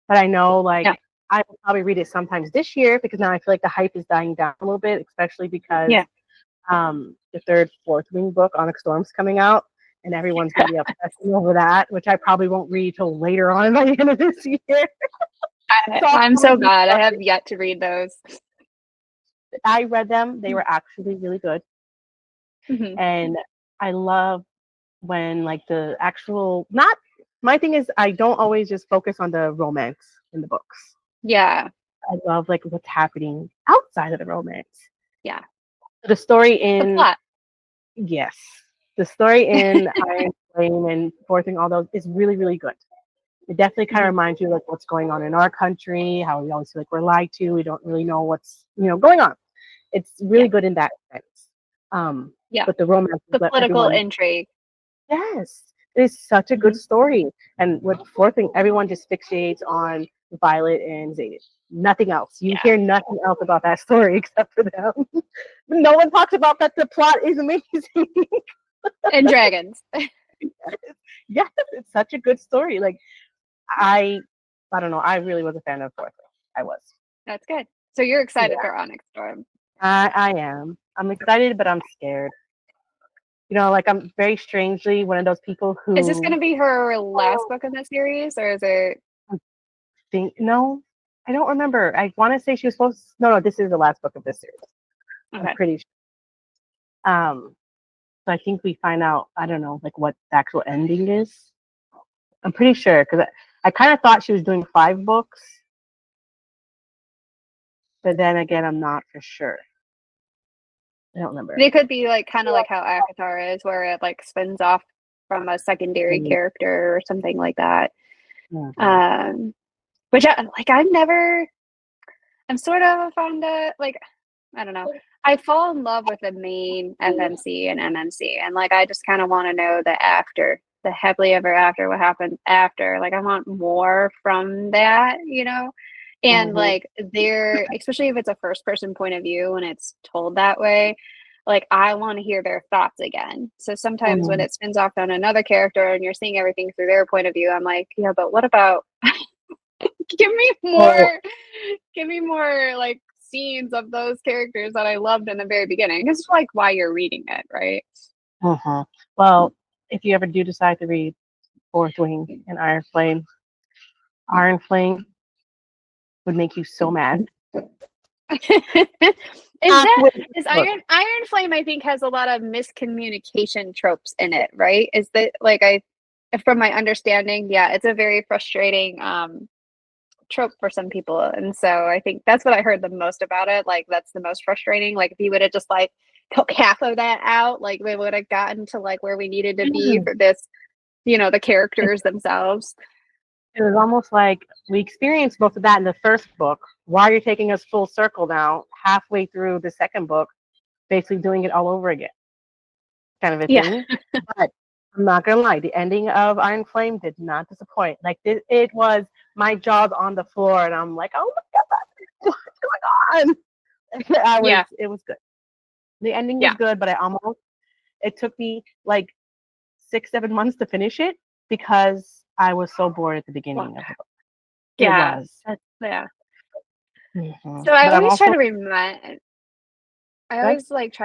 But I know, like, I will probably read it sometimes this year because now I feel like the hype is dying down a little bit, especially because the 3rd, 4th Wing book, Onyx Storm's coming out. and everyone's going to be obsessing over that, which I probably won't read till later on by the end of this year. I'm so bad. I have yet to read those. I read them. They were actually really good. Mm-hmm. And I love when like the actual, not, my thing is I don't always just focus on the romance in the books. Yeah. I love like what's happening outside of the romance. Yeah. The story in, the plot. Yes. The story in Iron Flame and Fourth Wing, all those is really, really good. It definitely kind of reminds you like what's going on in our country, how we always feel like we're lied to. We don't really know what's, going on. It's really good in that sense. But the romance, the political intrigue. Yes, it is such a good story. And with Fourth Wing, everyone just fixates on Violet and Xaden. Nothing else. You hear nothing else about that story except for them. No one talks about that. The plot is amazing. And dragons. Yes, it's such a good story. Like I don't know. I really was a fan of Fourth Wing. I was. That's good. So you're excited for Onyx Storm. I am. I'm excited, but I'm scared. Like I'm very strangely one of those people who. Is this going to be her last book in the series, or is it? No, I don't remember. I want to say she was supposed to. No, this is the last book of this series. Okay. I'm pretty sure. So I think we find out, I don't know, like what the actual ending is. I'm pretty sure, because I kind of thought she was doing 5 books. But then again, I'm not for sure. I don't remember. They could be like kind of like how ACOTAR is, where it like spins off from a secondary character or something like that. Which I'm sort of fond of, like, I don't know. I fall in love with the main FMC and MMC, and like I just kind of want to know the happily ever after, what happened after. Like I want more from that, and like especially if it's a first person point of view and it's told that way, like I want to hear their thoughts again. So sometimes when it spins off on another character and you're seeing everything through their point of view, I'm like, yeah, but what about give me more like scenes of those characters that I loved in the very beginning. This is like why you're reading it, right? Well, if you ever do decide to read Fourth Wing and Iron Flame would make you so mad. Is Iron Flame, I think, has a lot of miscommunication tropes in it, right? Is that like from my understanding, it's a very frustrating trope for some people, and so I think that's what I heard the most about it. Like that's the most frustrating. Like if you would have just like took half of that out, like we would have gotten to like where we needed to be for this, the characters themselves. It was almost like we experienced both of that in the first book. Why are you taking us full circle now, halfway through the second book, basically doing it all over again? Kind of a thing. But I'm not gonna lie, the ending of Iron Flame did not disappoint. Like it was my jaw's on the floor, and I'm like, oh my god, what's going on? It was good. The ending was good, but it took me like 6-7 months to finish it because I was so bored at the beginning of the book. Yeah, it was. So I always try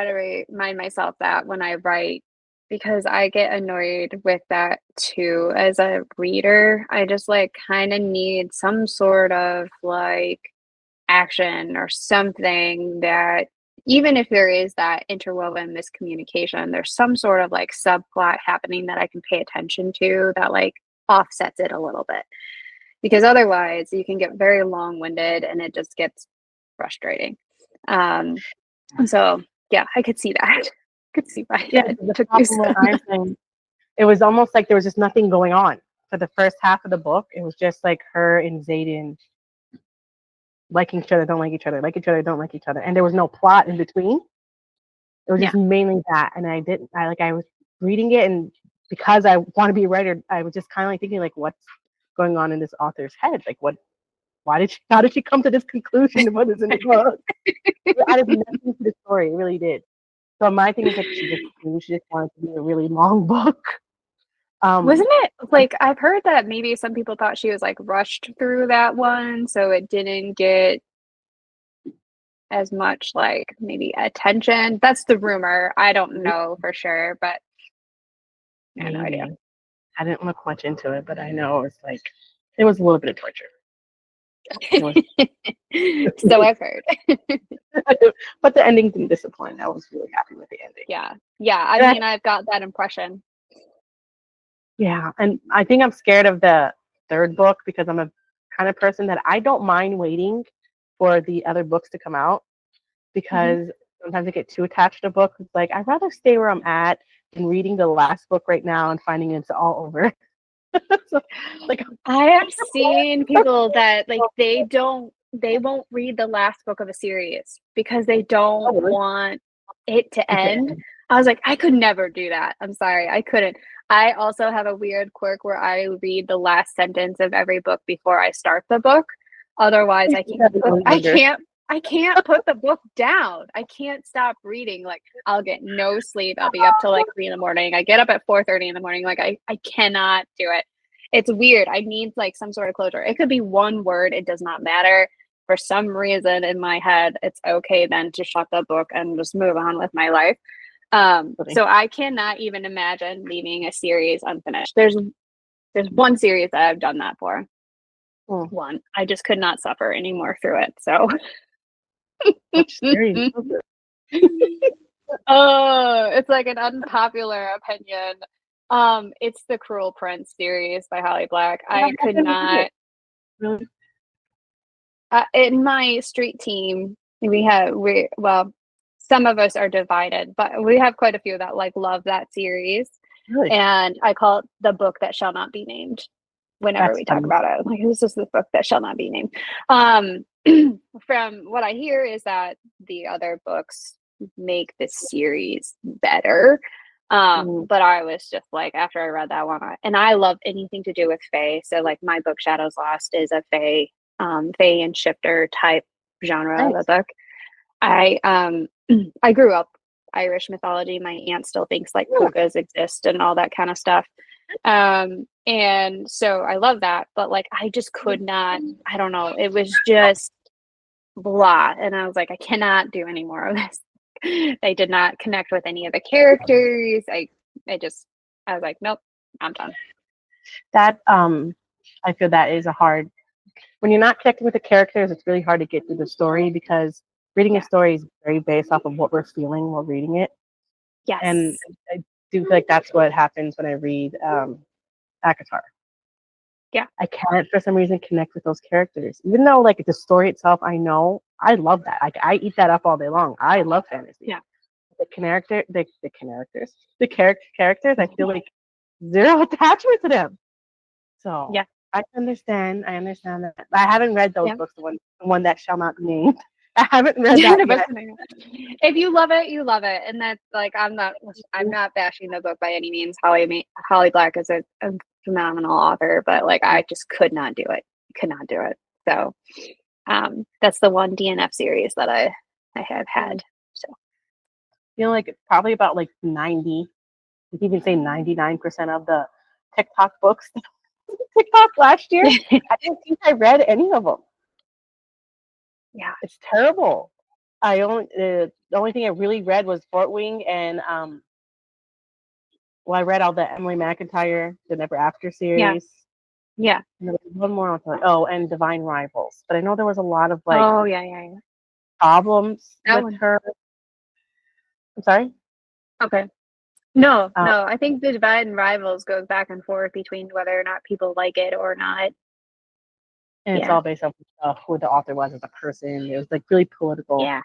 to remind myself that when I write, because I get annoyed with that too as a reader. I just like kind of need some sort of like action or something that, even if there is that interwoven miscommunication, there's some sort of like subplot happening that I can pay attention to that like offsets it a little bit, because otherwise you can get very long-winded and it just gets frustrating. So yeah, I could see that. Could see why it took you so long. It was almost like there was just nothing going on for the first half of the book. It was just like her and Xaden liking each other, don't like each other, like each other, don't like each other, and there was no plot in between. It was just mainly that, and I was reading it, and because I want to be a writer, I was just kind of like thinking like, what's going on in this author's head? Like, how did she come to this conclusion of what is in the book? It added nothing to the story. It really did. So my thing is like she just wanted to be a really long book. Wasn't it like, I've heard that maybe some people thought she was like rushed through that one, so it didn't get as much like maybe attention. That's the rumor. I don't know for sure, but I had no idea. I didn't look much into it, but I know it's like it was a little bit of torture. So I've heard. But the ending didn't disappoint. I was really happy with the ending. Yeah. I mean, I've got that impression. Yeah, and I think I'm scared of the third book because I'm a kind of person that I don't mind waiting for the other books to come out because sometimes I get too attached to a book. It's like I'd rather stay where I'm at than reading the last book right now and finding it's all over. So, like I have seen people that like they won't read the last book of a series because they don't want it to end. I was like, I could never do that. I'm sorry, I couldn't. I also have a weird quirk where I read the last sentence of every book before I start the book. Otherwise, I can't put the book down. I can't stop reading. Like I'll get no sleep. I'll be up till like 3 a.m. I get up at 4:30 in the morning. Like I cannot do it. It's weird. I need like some sort of closure. It could be one word. It does not matter. For some reason in my head, it's okay then to shut the book and just move on with my life. So I cannot even imagine leaving a series unfinished. There's one series that I've done that for. One. I just could not suffer anymore through it. So which series? Oh, it's like an unpopular opinion. It's the Cruel Prince series by Holly Black. I could not. Really? In my street team, some of us are divided, but we have quite a few that like love that series. Really? And I call it the book that shall not be named. Whenever we talk about it, like this is the book that shall not be named. From what I hear is that the other books make this series better. But I was just like, after I read that one, and I love anything to do with Fae. So like my book Shadows Lost is a Fae and shifter type genre of a book. I grew up Irish mythology. My aunt still thinks like pukas exist and all that kind of stuff. And so I love that, but like I just could not, I don't know, it was just blah. And I was like, I cannot do any more of this. I did not connect with any of the characters. I was like, nope, I'm done. That I feel that is a hard, when you're not connecting with the characters, it's really hard to get through the story because reading a story is very based off of what we're feeling while reading it. Yes. And I do feel like that's what happens when I read ACOTAR. Yeah. I can't for some reason connect with those characters. Even though like the story itself, I know, I love that. Like I eat that up all day long. I love fantasy. Yeah. The characters, I feel like zero attachment to them. So yeah. I understand that. I haven't read those books, the one that shall not be named. I haven't read that yet. If you love it, you love it, and that's like I'm not bashing the book by any means. Holly Black is a phenomenal author, but like I just could not do it. So that's the one DNF series that I have had. So I feel like it's probably about like 90, you can even say 99% of the TikTok books TikTok last year. I didn't think I read any of them. Yeah, it's terrible. The only thing I really read was Fort Wing and I read all the Emily McIntyre, the Never After series. Yeah. And there was one more and Divine Rivals. But I know there was a lot of like problems with her. I'm sorry? Okay. No. I think the Divine Rivals goes back and forth between whether or not people like it or not. And it's all based on who the author was as a person. It was like really political. Yeah.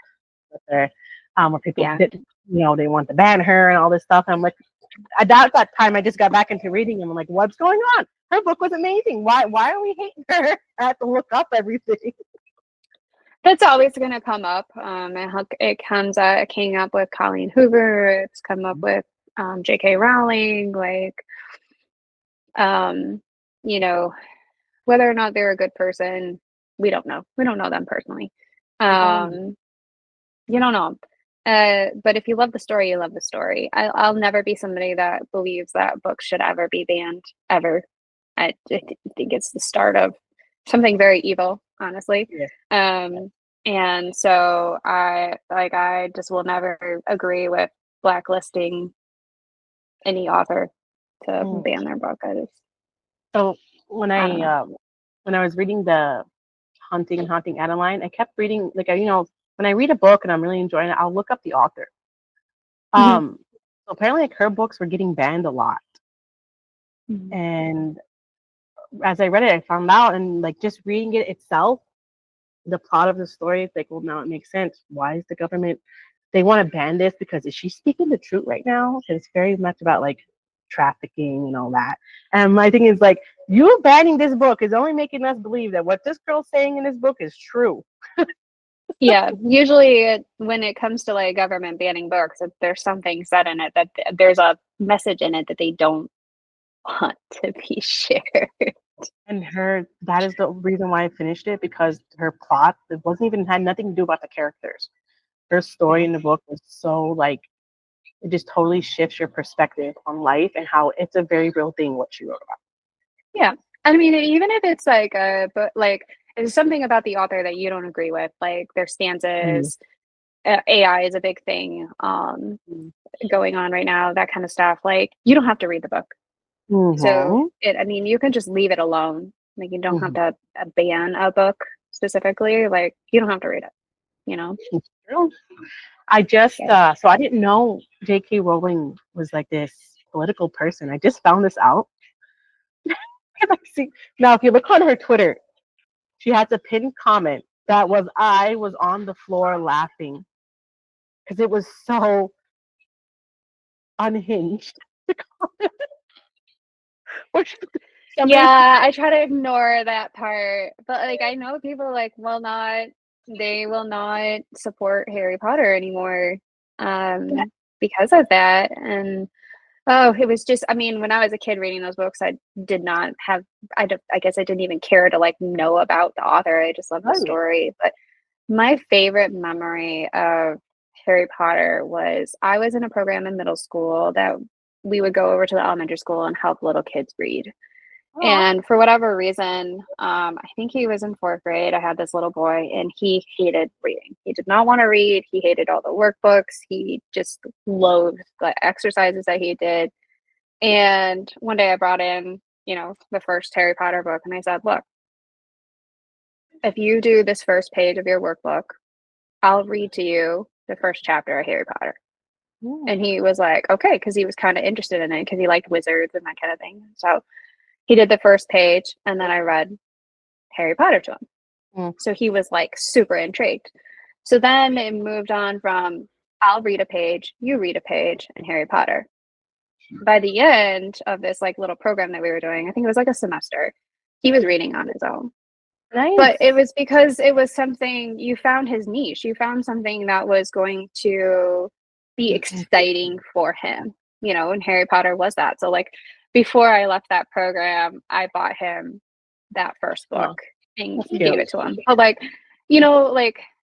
With her, where people didn't, they want to ban her and all this stuff. And I'm like, at that time, I just got back into reading them. I'm like, what's going on? Her book was amazing. Why are we hating her? I have to look up everything. That's always going to come up. It came up with Colleen Hoover. It's come up with J.K. Rowling. Like, whether or not they're a good person, we don't know. We don't know them personally. You don't know. But if you love the story, you love the story. I'll never be somebody that believes that books should ever be banned, ever. I think it's the start of something very evil, honestly. Yeah. And so I just will never agree with blacklisting any author to ban their book. So when I was reading the Haunting Adeline, I kept reading, like, when I read a book and I'm really enjoying it, I'll look up the author. So apparently, like, her books were getting banned a lot. And as I read it, I found out, and like just reading it itself, the plot of the story, it's like, well, now it makes sense. Why is the government, they want to ban this? Because is she speaking the truth right now? Because it's very much about like trafficking and all that. And my thing is like, you banning this book is only making us believe that what this girl's saying in this book is true. Yeah, usually when it comes to like government banning books, if there's something said in it that there's a message in it that they don't want to be shared. And that is the reason why I finished it, because her plot, it wasn't even, had nothing to do about the characters. Her story in the book was so like, it just totally shifts your perspective on life and how it's a very real thing what she wrote about. Yeah, I mean, even if it's like a book, like there's something about the author that you don't agree with, like their stances. AI is a big thing going on right now, that kind of stuff. Like, you don't have to read the book. So I mean, you can just leave it alone. Like, you don't have to ban a book specifically. Like, you don't have to read it, you know? It's true. I just, so I didn't know J.K. Rowling was like this political person. I just found this out. Now, if you look on her Twitter, she has a pinned comment that was, I was on the floor laughing because it was so unhinged. Yeah, I try to ignore that part, but like I know people like they will not support Harry Potter anymore because of that. And it was just, I mean, when I was a kid reading those books, I did not have, I guess I didn't even care to like know about the author. I just loved the story. But my favorite memory of Harry Potter was I was in a program in middle school that we would go over to the elementary school and help little kids read. And for whatever reason, I think he was in 4th grade. I had this little boy and he hated reading. He did not want to read. He hated all the workbooks. He just loathed the exercises that he did. And one day I brought in, the first Harry Potter book and I said, look, if you do this first page of your workbook, I'll read to you the first chapter of Harry Potter. And he was like, okay, because he was kind of interested in it because he liked wizards and that kind of thing. So he did the first page, and then I read Harry Potter to him. So he was like super intrigued. So then it moved on from I'll read a page, you read a page, and Harry Potter. By the end of this like little program that we were doing, I think it was like a semester, he was reading on his own. Nice. But it was because it was something, you found his niche. You found something that was going to be exciting for him, and Harry Potter was that. So like, before I left that program, I bought him that first book and gave it to him. But like,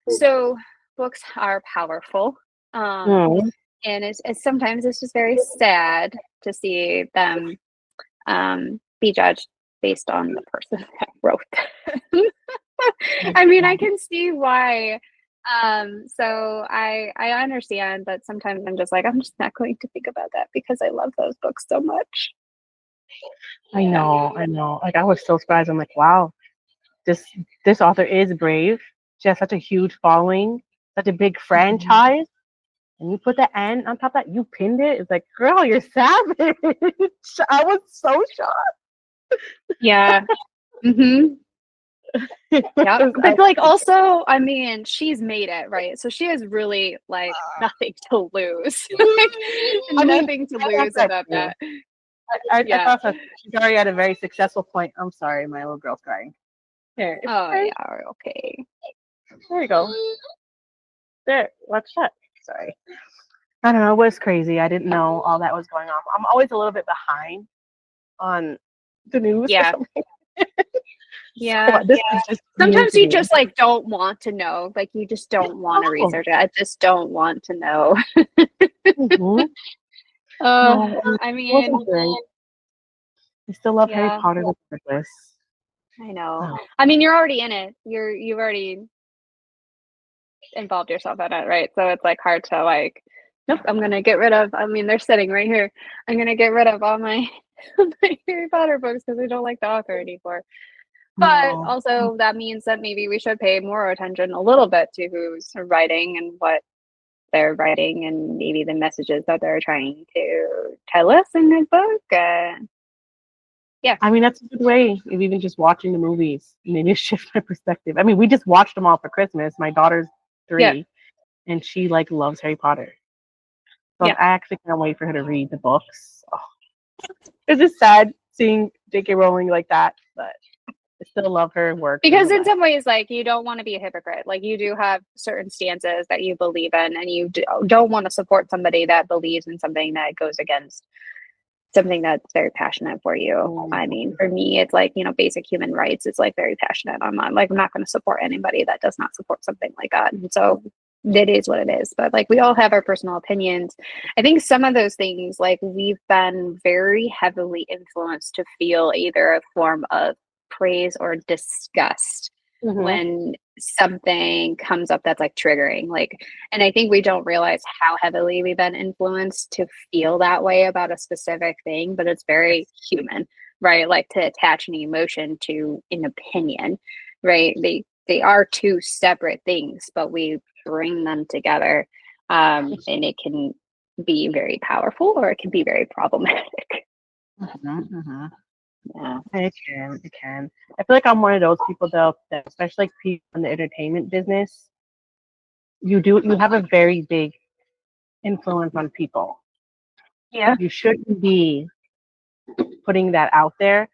so books are powerful. And it's sometimes it's just very sad to see them be judged based on the person that wrote them. I mean, I can see why. So I understand, but sometimes I'm just not going to think about that because I love those books so much. I know. Like, I was so surprised. I'm like, wow, this author is brave. She has such a huge following, such a big franchise. And you put the N on top of that, you pinned it. It's like, girl, you're savage. I was so shocked. Yeah. Yeah. But like, also, I mean, she's made it, right? So she has really like nothing to lose. Nothing to lose about that. I thought that she's already at a very successful point. I'm sorry, my little girl's crying. Here. Yeah, okay. There you go. There, watch that. Sorry. I don't know. It was crazy. I didn't know all that was going on. I'm always a little bit behind on the news. Yeah. Yeah. Sometimes you just like don't want to know. Like you just don't want to research it. I just don't want to know. I mean, I still love Harry Potter regardless. I know. I mean, you're already in it. You've already involved yourself in it, right? So it's like hard to like nope, I'm going to get rid of, I mean, they're sitting right here. I'm going to get rid of all my, my Harry Potter books because I don't like the author anymore. But also that means that maybe we should pay more attention a little bit to who's writing and what they're writing and maybe the messages that they're trying to tell us in the book. Yeah. I mean, that's a good way of even just watching the movies. Maybe shift my perspective. I mean, we just watched them all for Christmas. My daughter's 3, and she like loves Harry Potter. So I actually can't wait for her to read the books. Oh. It's just sad seeing J.K. Rowling like that, but I still love her work. Because in some ways, like, you don't want to be a hypocrite. Like, you do have certain stances that you believe in, and you don't want to support somebody that believes in something that goes against something that's very passionate for you. I mean, for me, it's like, you know, basic human rights is like very passionate. I'm not going to support anybody that does not support something like that. And so it is what it is. But like, we all have our personal opinions. I think some of those things, like, we've been very heavily influenced to feel either a form of praise or disgust when something comes up that's like triggering, like, and I think we don't realize how heavily we've been influenced to feel that way about a specific thing, but it's very human, right? Like, to attach an emotion to an opinion, right? They are two separate things, but we bring them together, and it can be very powerful or it can be very problematic. Yeah, it can. I feel like I'm one of those people, though, that especially like people in the entertainment business, you have a very big influence on people. Yeah. You shouldn't be putting that out there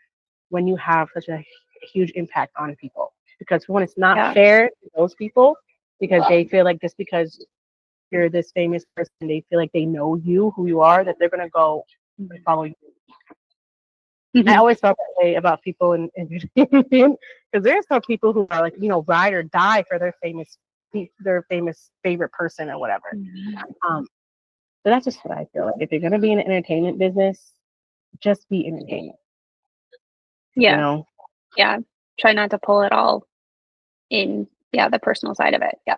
when you have such a huge impact on people. Because for one, it's not fair to those people, because they feel like just because you're this famous person, they feel like they know you, who you are, that they're gonna go and follow you. I always felt that way about people in entertainment, because there's some people who are like, you know, ride or die for their famous favorite person or whatever. So that's just what I feel like. If you're gonna be in the entertainment business, just be entertainment. Yeah. You know? Yeah. Try not to pull it all in. Yeah, the personal side of it. Yeah.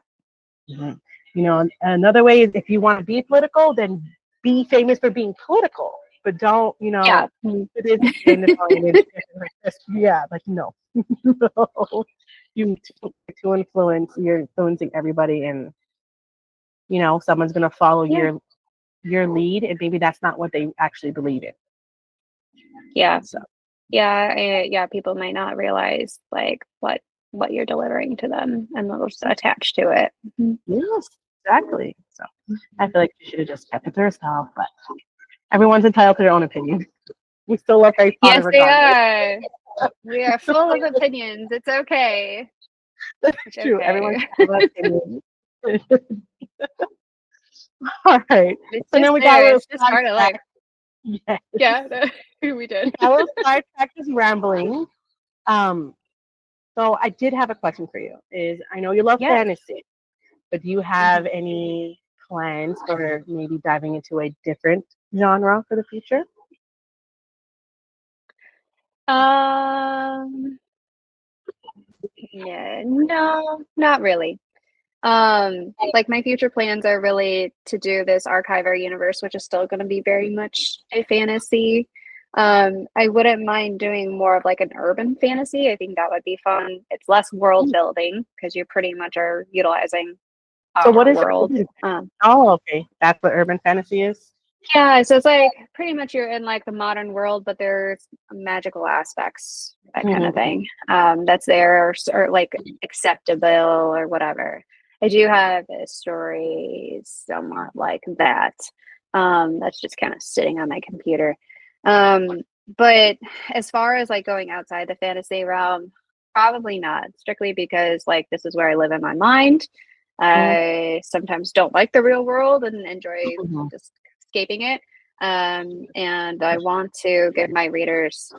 You know, another way is if you want to be political, then be famous for being political. But don't, you know, like, no. No. You to influence, you're influencing everybody, and, you know, someone's going to follow your lead, and maybe that's not what they actually believe in. Yeah. So. Yeah. People might not realize, like, what you're delivering to them, and they'll just attach to it. Yes, exactly. So I feel like you should have just kept it to yourself, but everyone's entitled to their own opinion. We still love Harry Potter regardless. They are. We are full of opinions. It's okay. That's true. Okay. Everyone's full of opinions. All right. It's so now we got a little just part of life. Yes. Yeah, we did. I will start practice rambling. So I did have a question for you. I know you love fantasy, but do you have any plans for maybe diving into a different genre for the future? Yeah, no, not really. Like, my future plans are really to do this Archiver universe, which is still going to be very much a fantasy. I wouldn't mind doing more of like an urban fantasy. I think that would be fun. It's less world building because you pretty much are utilizing so what is world. Oh, okay. That's what urban fantasy is? Yeah, so it's like pretty much you're in like the modern world, but there's magical aspects, that kind of thing. That's there, or like acceptable or whatever. I do have a story somewhat like that. That's just kind of sitting on my computer. But as far as like going outside the fantasy realm, probably not, strictly because like this is where I live in my mind. I sometimes don't like the real world and enjoy just escaping it. And I want to give my readers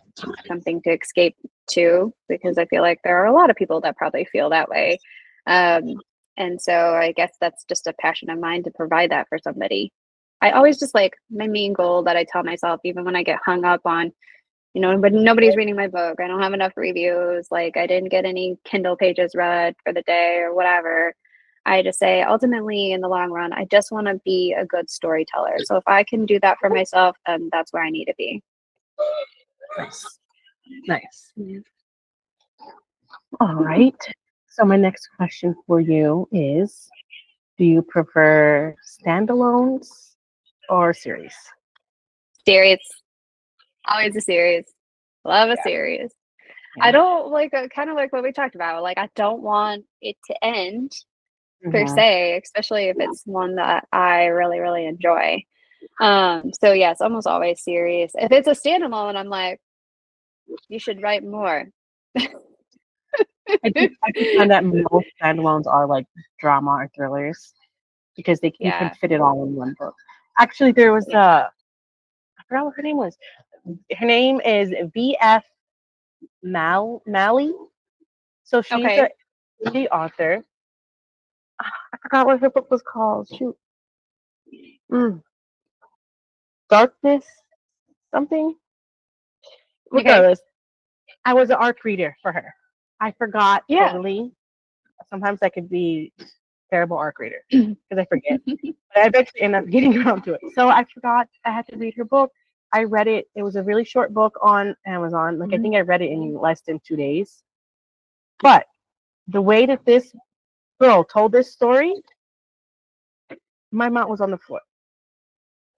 something to escape to, because I feel like there are a lot of people that probably feel that way. And so I guess that's just a passion of mine to provide that for somebody. I always just like my main goal that I tell myself, even when I get hung up on, you know, but nobody's reading my book, I don't have enough reviews, like I didn't get any Kindle pages read for the day or whatever. I just say ultimately in the long run, I just want to be a good storyteller. So if I can do that for myself, then that's where I need to be. Nice. All right. So my next question for you is, do you prefer standalones or series? Series. Always a series. Love a series. Yeah. I don't like kind of like what we talked about. Like, I don't want it to end per se, especially if it's one that I really, really enjoy. So yeah, it's almost always series. If it's a standalone, I'm like, you should write more. I do find that most standalones are like drama or thrillers because you can fit it all in one book. Actually, there was I forgot what her name was. Her name is V.F. Malley. So she's an indie author. I forgot what her book was called. Shoot. Darkness something. Regardless, I was an ARC reader for her. I forgot totally. Sometimes I could be a terrible ARC reader because I forget. But I eventually end up getting around to it. So I forgot I had to read her book. I read it. It was a really short book on Amazon. Like I think I read it in less than 2 days. But the way that this girl told this story, my mouth was on the floor.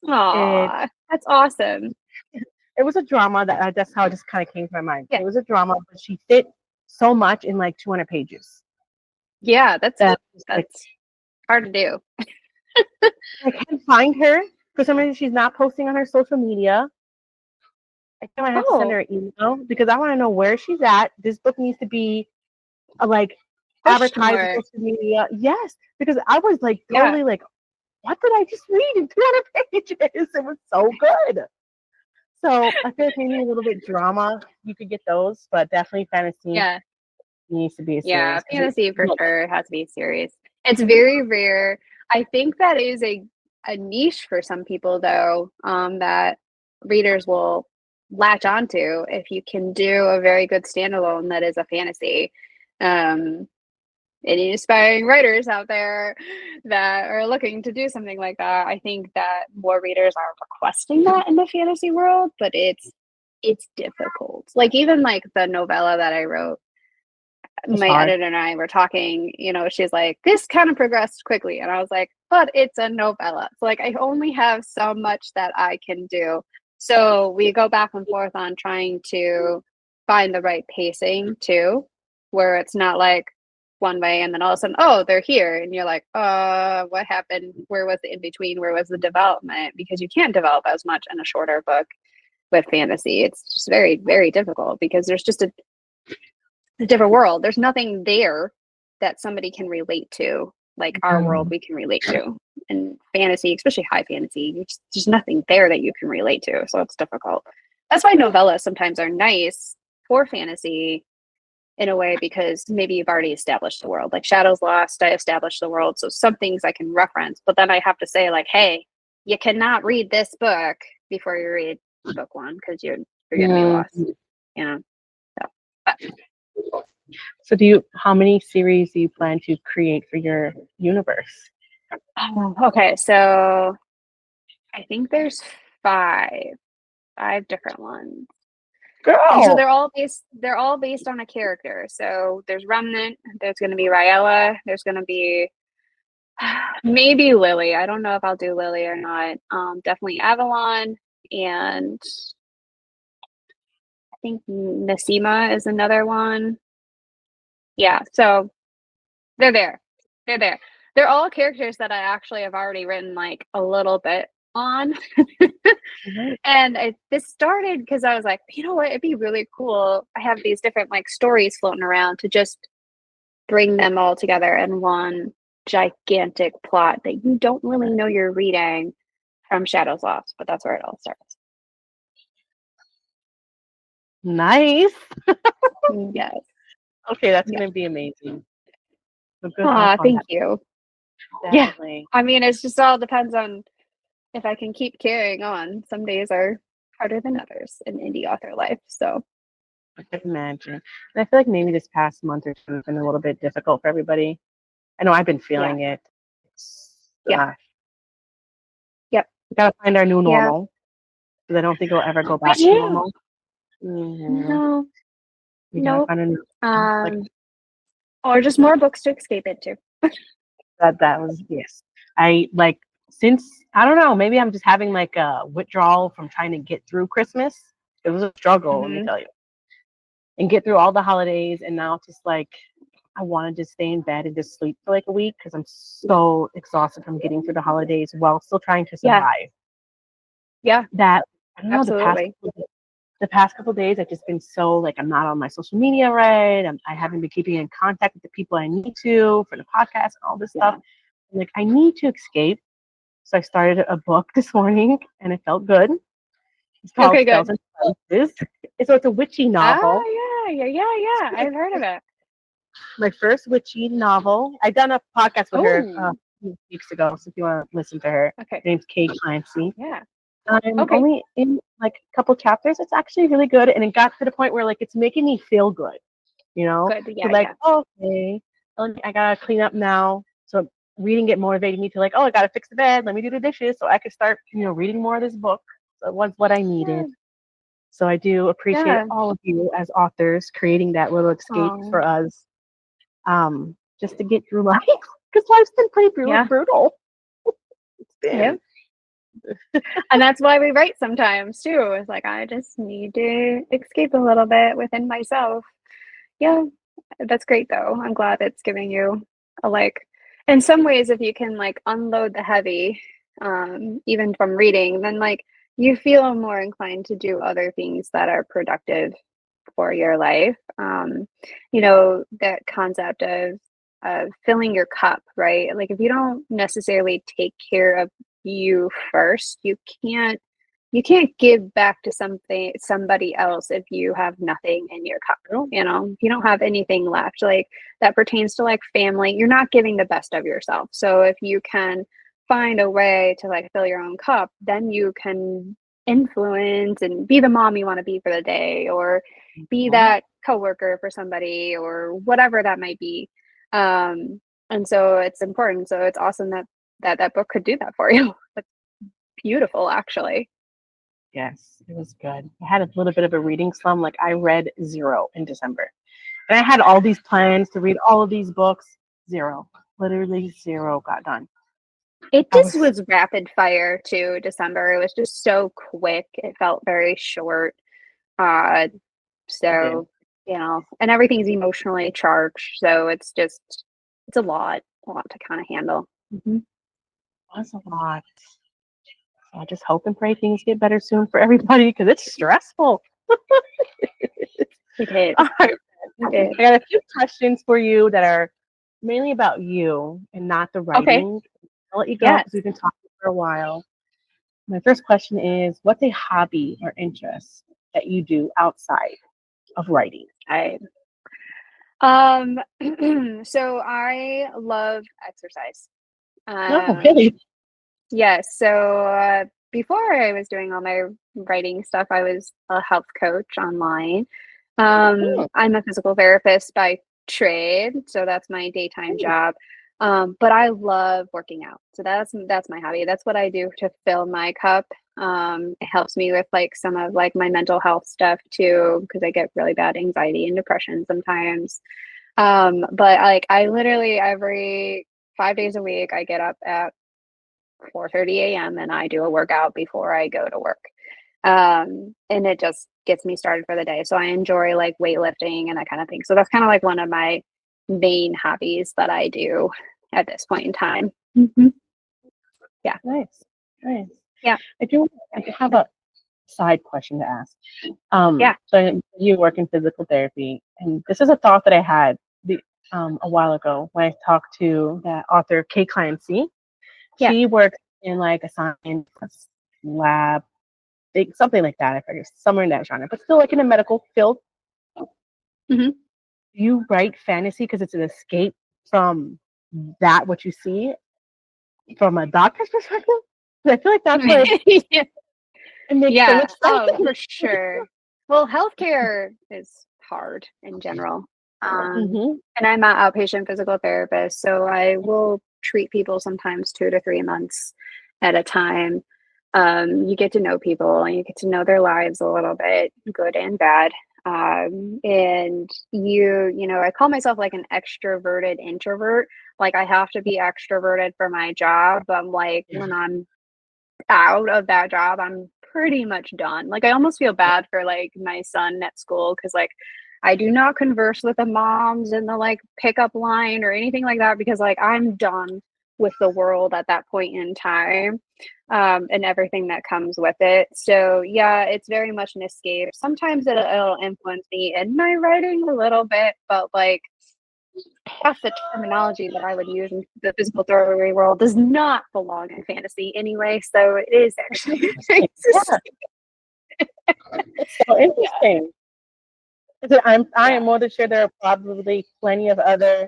Aww, that's awesome. It was a drama that's how it just kind of came to my mind. It was a drama, but she fit so much in like 200 pages. Yeah, that's hard to do. I can't find her. For some reason, she's not posting on her social media. I think I have to send her an email because I want to know where she's at. This book needs to be advertised on social media. Yes, because I was like totally like, what did I just read in 200 pages? It was so good. So I feel like maybe a little bit drama. You could get those, but definitely fantasy. Yeah. Needs to be a series. Yeah, fantasy for sure has to be a series. It's very rare. I think that is a niche for some people though, that readers will latch onto if you can do a very good standalone that is a fantasy. Any aspiring writers out there that are looking to do something like that, I think that more readers are requesting that in the fantasy world, but it's difficult. Like even like the novella that I wrote, my editor and I were talking, she's like, this kind of progressed quickly. And I was like, but it's a novella. So like, I only have so much that I can do. So we go back and forth on trying to find the right pacing too, where it's not like one way and then all of a sudden, oh, they're here. And you're like, what happened? Where was the in between? Where was the development? Because you can't develop as much in a shorter book with fantasy. It's just very, very difficult because there's just a different world. There's nothing there that somebody can relate to, like our world we can relate to. And fantasy, especially high fantasy, there's nothing there that you can relate to. So it's difficult. That's why novellas sometimes are nice for fantasy in a way, because maybe you've already established the world. Like Shadows Lost, I established the world. So some things I can reference, but then I have to say like, hey, you cannot read this book before you read book one because you're going to be lost, So how many series do you plan to create for your universe? Okay, so I think there's five different ones. Girl. And so they're all based on a character. So there's Remnant, there's going to be Raella, there's going to be maybe Lily. I don't know if I'll do Lily or not. Definitely Avalon, and I think Nasima is another one. Yeah, so they're there. They're all characters that I actually have already written like a little bit on. And this started because I was like, you know what, it'd be really cool. I have these different like stories floating around to just bring them all together in one gigantic plot that you don't really know you're reading from Shadows Lost, but that's where it all starts. Nice. Yes. Okay, that's going to be amazing. Thank you. Definitely. Yeah. I mean, it's just all depends on if I can keep carrying on. Some days are harder than others in indie author life. So I can imagine. And I feel like maybe this past month or two has been a little bit difficult for everybody. I know I've been feeling it. Yep. We gotta find our new Yeah. normal, because I don't think we'll ever go back to normal. No. We gotta find a new or just more books to escape into. that was yes. I like since I don't know, maybe I'm just having like a withdrawal from trying to get through Christmas. It was a struggle, let me tell you. And get through all the holidays, and now just like I want to just stay in bed and just sleep for like a week because I'm so exhausted from getting through the holidays while still trying to survive. Yeah. That I don't know, Absolutely. the past couple of days I've just been so like I'm not on my social media right. I haven't been keeping in contact with the people I need to for the podcast and all this stuff. Like I need to escape. So I started a book this morning and it felt good. It's called Spells and Spices. So it's a witchy novel. Oh yeah. I've heard of it. My first witchy novel. I've done a podcast with her a few weeks ago, so if you want to listen to her. Okay. Her name's Kay Clancy. Yeah. I'm only in like a couple chapters. It's actually really good, and it got to the point where like it's making me feel good. You know, Good. Yeah. so, like okay, I gotta clean up now. So reading it motivated me to like, oh, I gotta fix the bed. Let me do the dishes so I could start, reading more of this book. So it was what I needed. So I do appreciate all of you as authors creating that little escape for us. Just to get through life, because life's been pretty brutal. It's been. And that's why we write sometimes too. It's like I just need to escape a little bit within myself. Yeah, that's great though. I'm glad it's giving you a in some ways, if you can like unload the heavy, even from reading, then like you feel more inclined to do other things that are productive for your life. That concept of filling your cup, right? Like if you don't necessarily take care of you first, you can't give back to somebody else if you have nothing in your cup. If you don't have anything left, like that pertains to like family, you're not giving the best of yourself. So if you can find a way to like fill your own cup, then you can influence and be the mom you want to be for the day, or be that coworker for somebody, or whatever that might be. And so it's important. So it's awesome that book could do that for you. That's beautiful, actually. Yes, it was good. I had a little bit of a reading slump. Like I read 0 in December. And I had all these plans to read all of these books. 0. Literally 0 got done. It just was rapid fire too, December. It was just so quick. It felt very short. And everything's emotionally charged. So it's a lot to kind of handle. That's a lot. I just hope and pray things get better soon for everybody because it's stressful. It is. All right. I got a few questions for you that are mainly about you and not the writing. Okay. I'll let you go because we've been talking for a while. My first question is, what's a hobby or interest that you do outside of writing? So I love exercise. Really? Yes. So before I was doing all my writing stuff, I was a health coach online. I'm a physical therapist by trade, so that's my daytime job. But I love working out. So that's my hobby. That's what I do to fill my cup. It helps me with like some of like my mental health stuff too, because I get really bad anxiety and depression sometimes. But like I literally every 5 days a week, I get up at 4:30 a.m. and I do a workout before I go to work. And it just gets me started for the day. So I enjoy like weightlifting and that kind of thing. So that's kind of like one of my main hobbies that I do at this point in time. Yeah. Nice. Yeah. I have a side question to ask. So you work in physical therapy, and this is a thought that I had a while ago when I talked to that author Kay Clancy. She works in like a science lab, something like that. I forget, somewhere in that genre, but still like in a medical field. You write fantasy because it's an escape from that what you see from a doctor's perspective. I feel like that's where it makes so much sense. Oh, for sure. Well, healthcare is hard in general. And I'm an outpatient physical therapist, so I will treat people sometimes 2 to 3 months at a time. You get to know people and you get to know their lives a little bit, good and bad. And you know, I call myself like an extroverted introvert. Like I have to be extroverted for my job, but like when I'm out of that job, I'm pretty much done. Like I almost feel bad for like my son at school because like I do not converse with the moms in the like pickup line or anything like that because like I'm done with the world at that point in time, and everything that comes with it. So yeah, it's very much an escape. Sometimes it'll influence me in my writing a little bit, but like half the terminology that I would use in the physical therapy world does not belong in fantasy anyway. So it is actually It's so interesting. I am more than sure there are probably plenty of other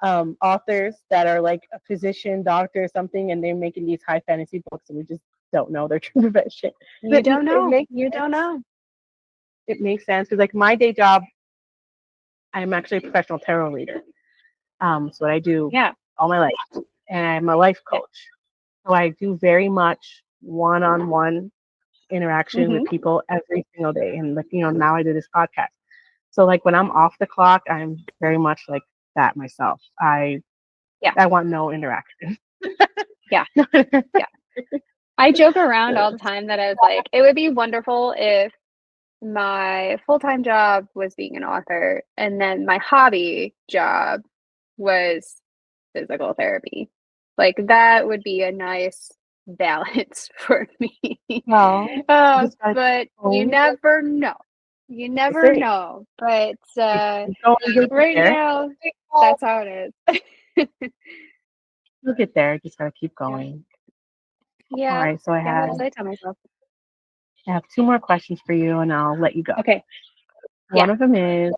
authors that are like a physician, doctor, or something, and they're making these high fantasy books, and we just don't know their true profession. You don't know. You don't know. It makes sense because, like, my day job, I'm actually a professional tarot reader. So what I do all my life, and I'm a life coach. So I do very much one-on-one interaction with people every single day, and like now I do this podcast. So like when I'm off the clock, I'm very much like that myself. I want no interaction. I joke around all the time that I was like, it would be wonderful if my full-time job was being an author and then my hobby job was physical therapy. Like that would be a nice balance for me. But you never know. You never know. But right now, that's how it is. You'll get there. Just gotta keep going. Yeah. All right. So I tell myself. I have 2 more questions for you, and I'll let you go. Okay. One of them is,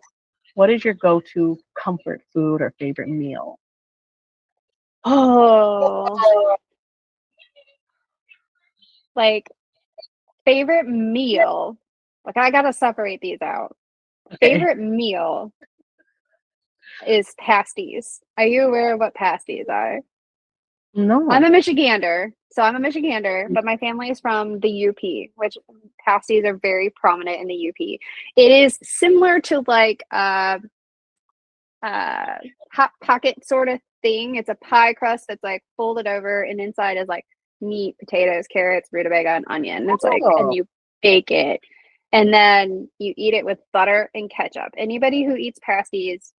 what is your go-to comfort food or favorite meal? Oh, like favorite meal. Like I gotta separate these out. Okay. Favorite meal is pasties. Are you aware of what pasties are? No. I'm a Michigander, but my family is from the UP, which pasties are very prominent in the UP. It is similar to like Hot Pocket sort of thing. It's a pie crust that's like folded over, and inside is like meat, potatoes, carrots, rutabaga, and onion. It's like, and you bake it, and then you eat it with butter and ketchup. Anybody who eats pasties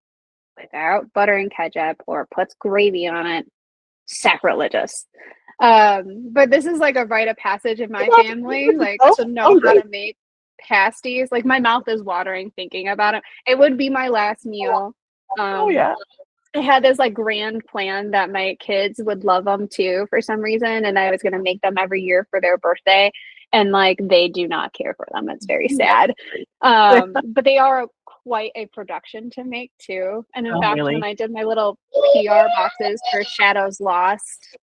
without butter and ketchup or puts gravy on it, sacrilegious. But this is like a rite of passage in my family, like to know how to make pasties. Like my mouth is watering thinking about it. It would be my last meal. I had this like grand plan that my kids would love them too for some reason, and I was going to make them every year for their birthday, and like they do not care for them. It's very sad. But they are quite a production to make too. And in fact, when I did my little PR boxes for Shadows Lost,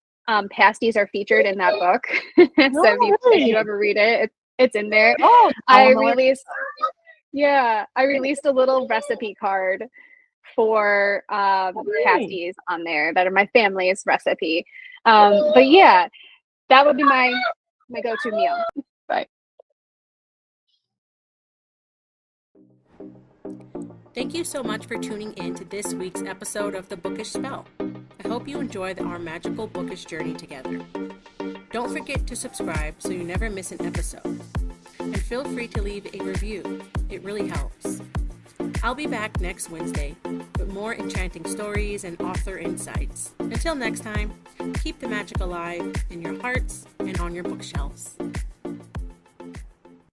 pasties are featured in that book. So if you ever read it, it's in there. I released a little recipe card for pasties on there that are my family's recipe. But yeah, that would be my go-to meal. But thank you so much for tuning in to this week's episode of the Bookish Spell. I hope you enjoy our magical bookish journey together. Don't forget to subscribe so you never miss an episode. And feel free to leave a review. It really helps. I'll be back next Wednesday with more enchanting stories and author insights. Until next time, keep the magic alive in your hearts and on your bookshelves.